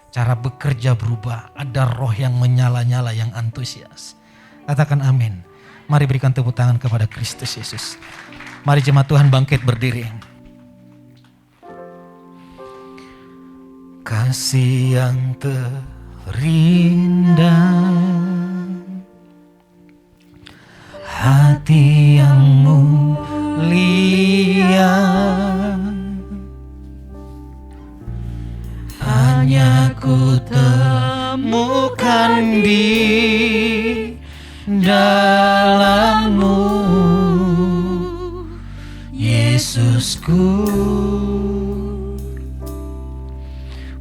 Cara bekerja berubah. Ada roh yang menyala-nyala, yang antusias. Katakan amin. Mari berikan tepuk tangan kepada Kristus Yesus. Mari jemaat Tuhan bangkit berdiri. Kasih yang terindah, hati yang mulia, hanya ku temukan di dalam-Mu, Yesusku.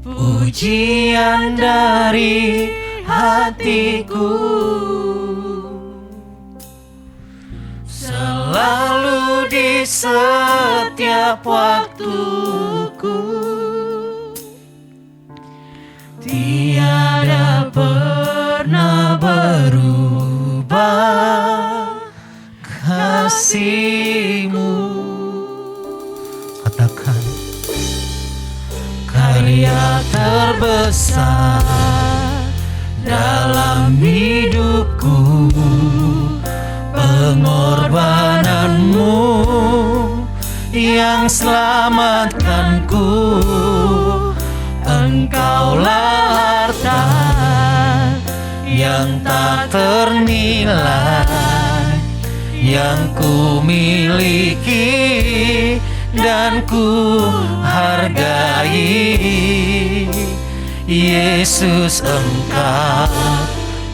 Pujian dari hatiku selalu di setiap waktuku, tiada pernah berubah kasih-Mu. Katakan, karya terbesar dalam hidupku, pengorbanan-Mu yang selamatkanku. Engkaulah harta yang tak ternilai, yang ku miliki dan ku hargai. Yesus, Engkau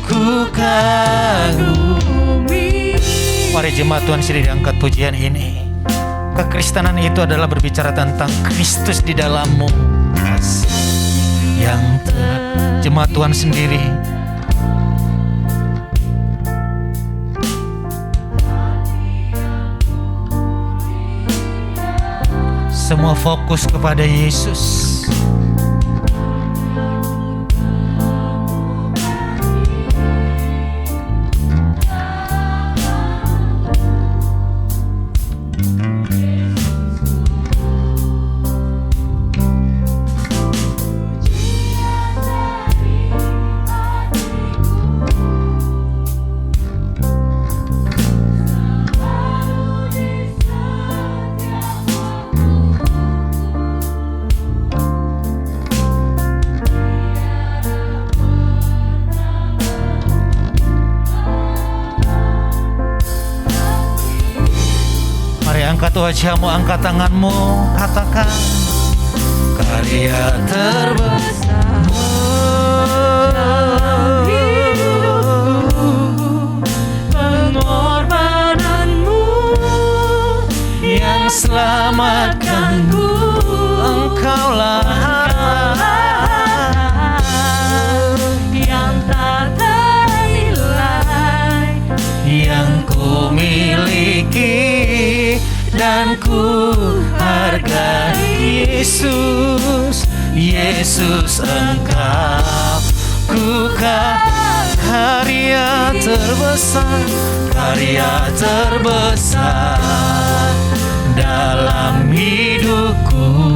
ku kagumi. Mari jemaat Tuhan sini diangkat pujian ini. Kekristenan itu adalah berbicara tentang Kristus di dalam-Mu. Yang jemaat Tuhan sendiri, semua fokus kepada Yesus. Angkat wajahmu, angkat tanganmu, katakan, karya terbesar dalam hidupku, pengorbanan-Mu yang selamatkanku. Engkaulah yang tak ternilai, yang ku miliki dan ku hargai. Yesus, Yesus, Engkau ku karya terbesar, karya terbesar dalam hidupku,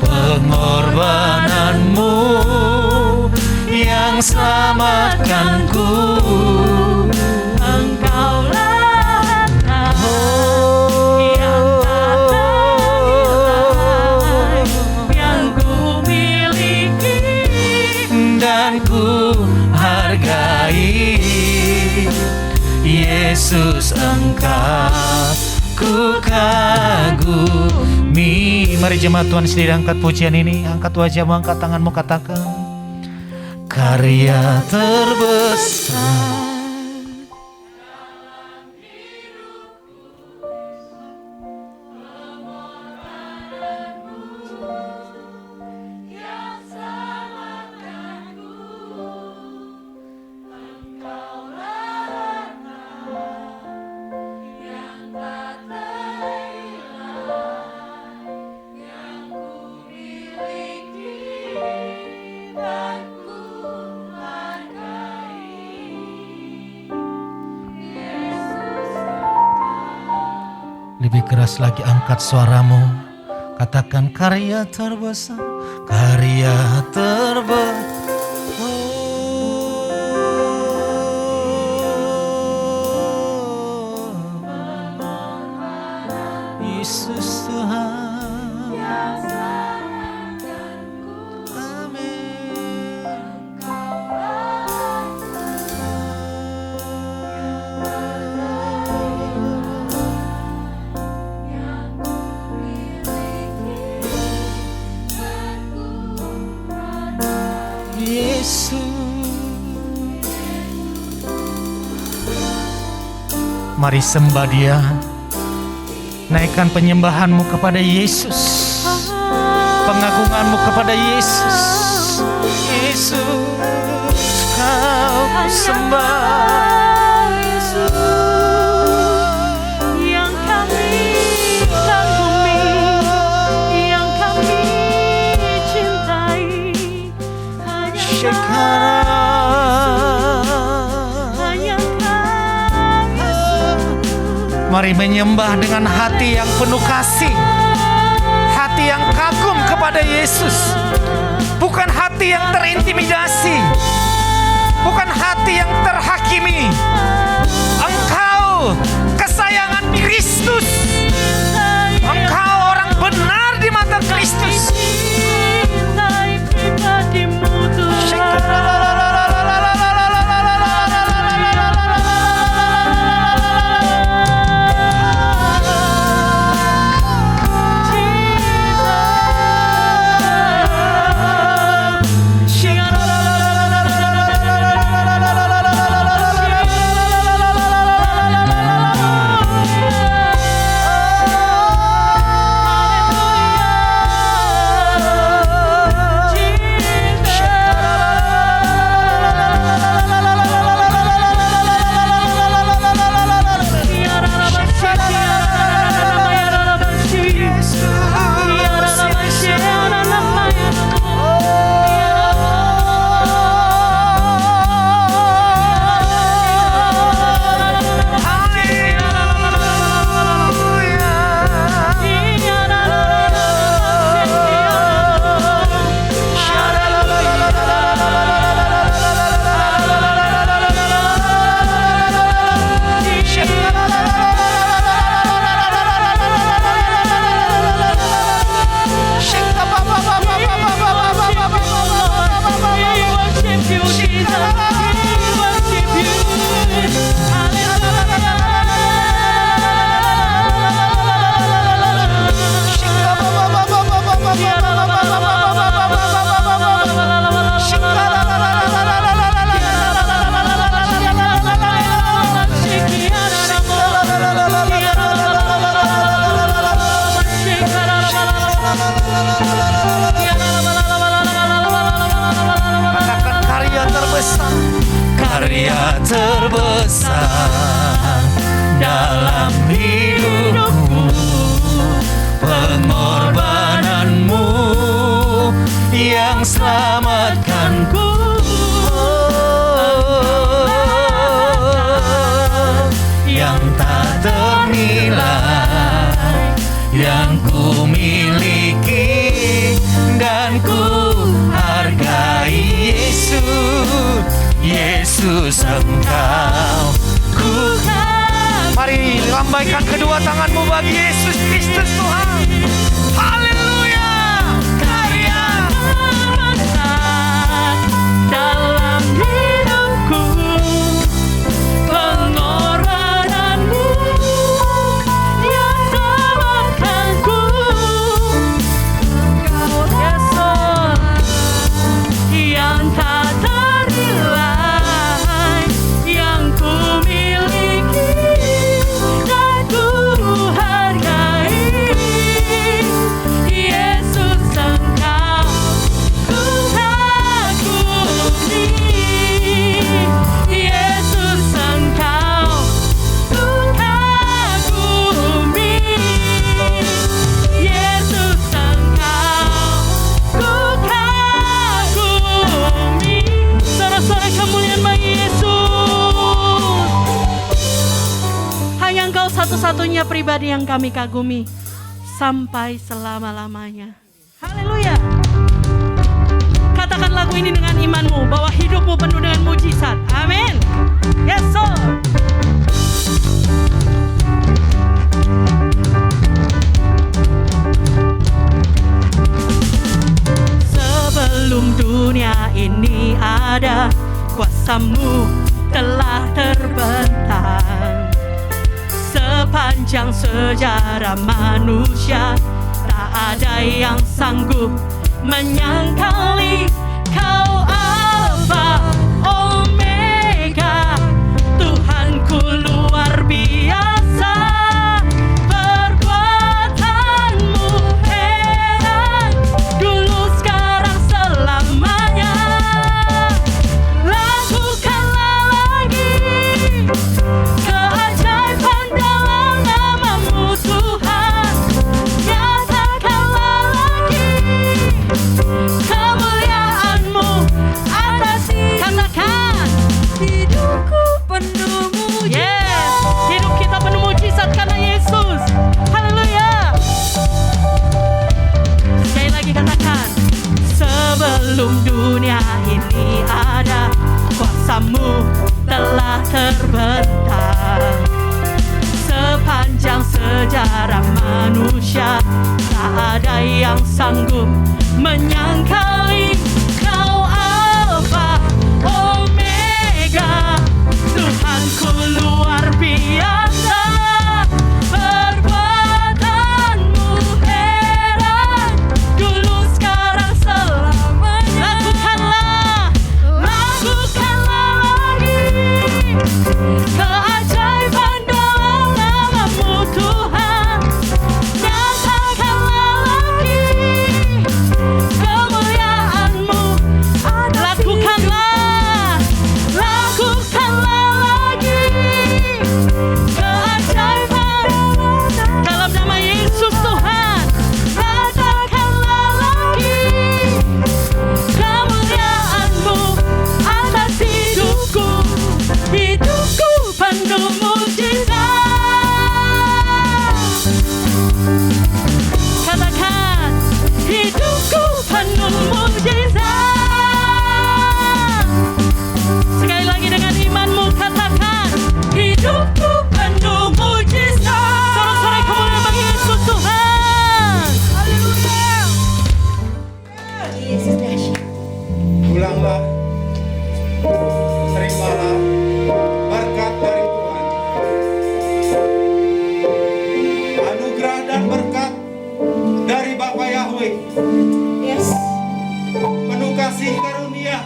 pengorbananmu yang selamatkanku. Engkaulah yang tak ternilai, yang ku miliki Dan ku hargai, Yesus Engkau ku kagumi. Mari jemaat Tuhan sendiri angkat pujian ini, angkat wajahmu, angkat tanganmu, katakan karya terbesar. Lebih keras lagi angkat suaramu, katakan karya terbesar, karya terbesar. Yesus Tuhan. Mari sembah Dia, naikkan penyembahanmu kepada Yesus, pengagunganmu kepada Yesus. Yesus, Kau sembah, yang kami kagumi, yang kami cintai, hanya mari menyembah dengan hati yang penuh kasih, hati yang kagum kepada Yesus, bukan hati yang terintimidasi, bukan hati yang terhakimi. Engkau kesayangan Kristus, engkau orang benar di mata Kristus. Karya terbesar dalam hidupku, pengorbananmu yang selamatkanku. Yesus Engkau ku kagumi. Mari lambaikan kedua tanganmu bagi Yesus Kristus Tuhan. Haleluya. Karya terbesar dalam hidupku, pengorbananmu yang selamatkanku. Kau Yesus yang tak ternilai, yang ku miliki dan ku hargai. Yesus Engkau ku kagumi. Yesus Engkau ku kagumi. Yesus Engkau ku kagumi. Sorak-sorai kemuliaan bagi Yesus. Hanya Engkau satu-satunya pribadi yang kami kagumi sampai selama-lamanya. Haleluya. Katakan lagu ini dengan imanmu bahwa hidupmu penuh dengan mujizat. Amin. Yes, Lord. Sebelum dunia ini ada, kuasa-Mu telah terbentang. Sepanjang sejarah manusia, tak ada yang sanggup menyangkali Kau Alfa Omega. Tuhanku luar biasa, perbuatanmu heran, dulu sekarang selamanya. Lakukanlah lagi keajaiban dalam nama-Mu Tuhan. Nyatakanlah lagi kemuliaan-Mu atas katakan hidupku penuh mujizat. Yes, hidup kita penuh mujizat karena Yesus. Haleluya. Sekali lagi katakan, sebelum dunia ini ada, kuasa-Mu telah terbentang. Sepanjang sejarah manusia, tak ada yang sanggup menyangkali Kau Alfa Omega. Tuhanku luar biasa, perbuatanmu heran, dulu sekarang selamanya. Lakukanlah lagi keajaiban dalam nama-Mu Tuhan. Nyatakanlah lagi kemuliaan-Mu. Lakukanlah lagi keajaiban dalam nama Yesus Tuhan. Katakanlah lagi kemuliaan-Mu atas hidupku. Hidupku penuh mujizat. Katakan, hidupku penuh mujizat. Sekali lagi dengan imanmu katakan, hidupku penuh mujizat. Sorak-sorai kemuliaan bagi Yesus Tuhan. Haleluya. Yesus dahsyat. Pulanglah, terimalah berkat dari Tuhan. Anugerah dan berkat dari Bapa Yahweh, Yes. penuh kasih karunia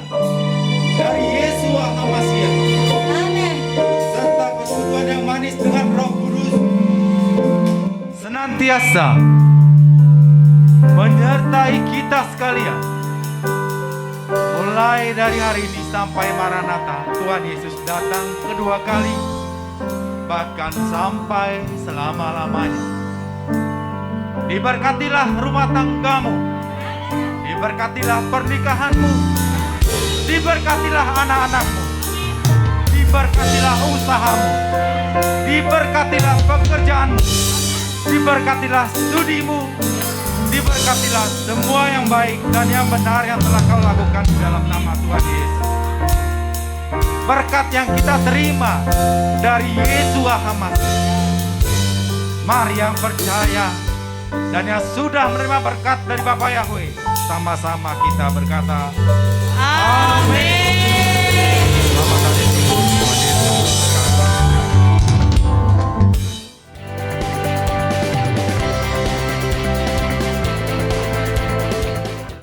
dari Yesua HaMasiah, Amin. serta persekutuan yang manis dengan Roh Kudus senantiasa menyertai kita sekalian. Mulai dari hari ini sampai Maranatha, Tuhan Yesus datang kedua kali, bahkan sampai selama-lamanya. Diberkatilah rumah tanggamu, diberkatilah pernikahanmu, diberkatilah anak-anakmu, diberkatilah usahamu, diberkatilah pekerjaanmu, diberkatilah studimu, diberkatilah semua yang baik dan yang benar yang telah kau lakukan di dalam nama Tuhan Yesus. berkat yang kita terima dari Yesus Masih. Mari yang percaya dan yang sudah menerima berkat dari Bapa Yahweh, sama-sama kita berkata,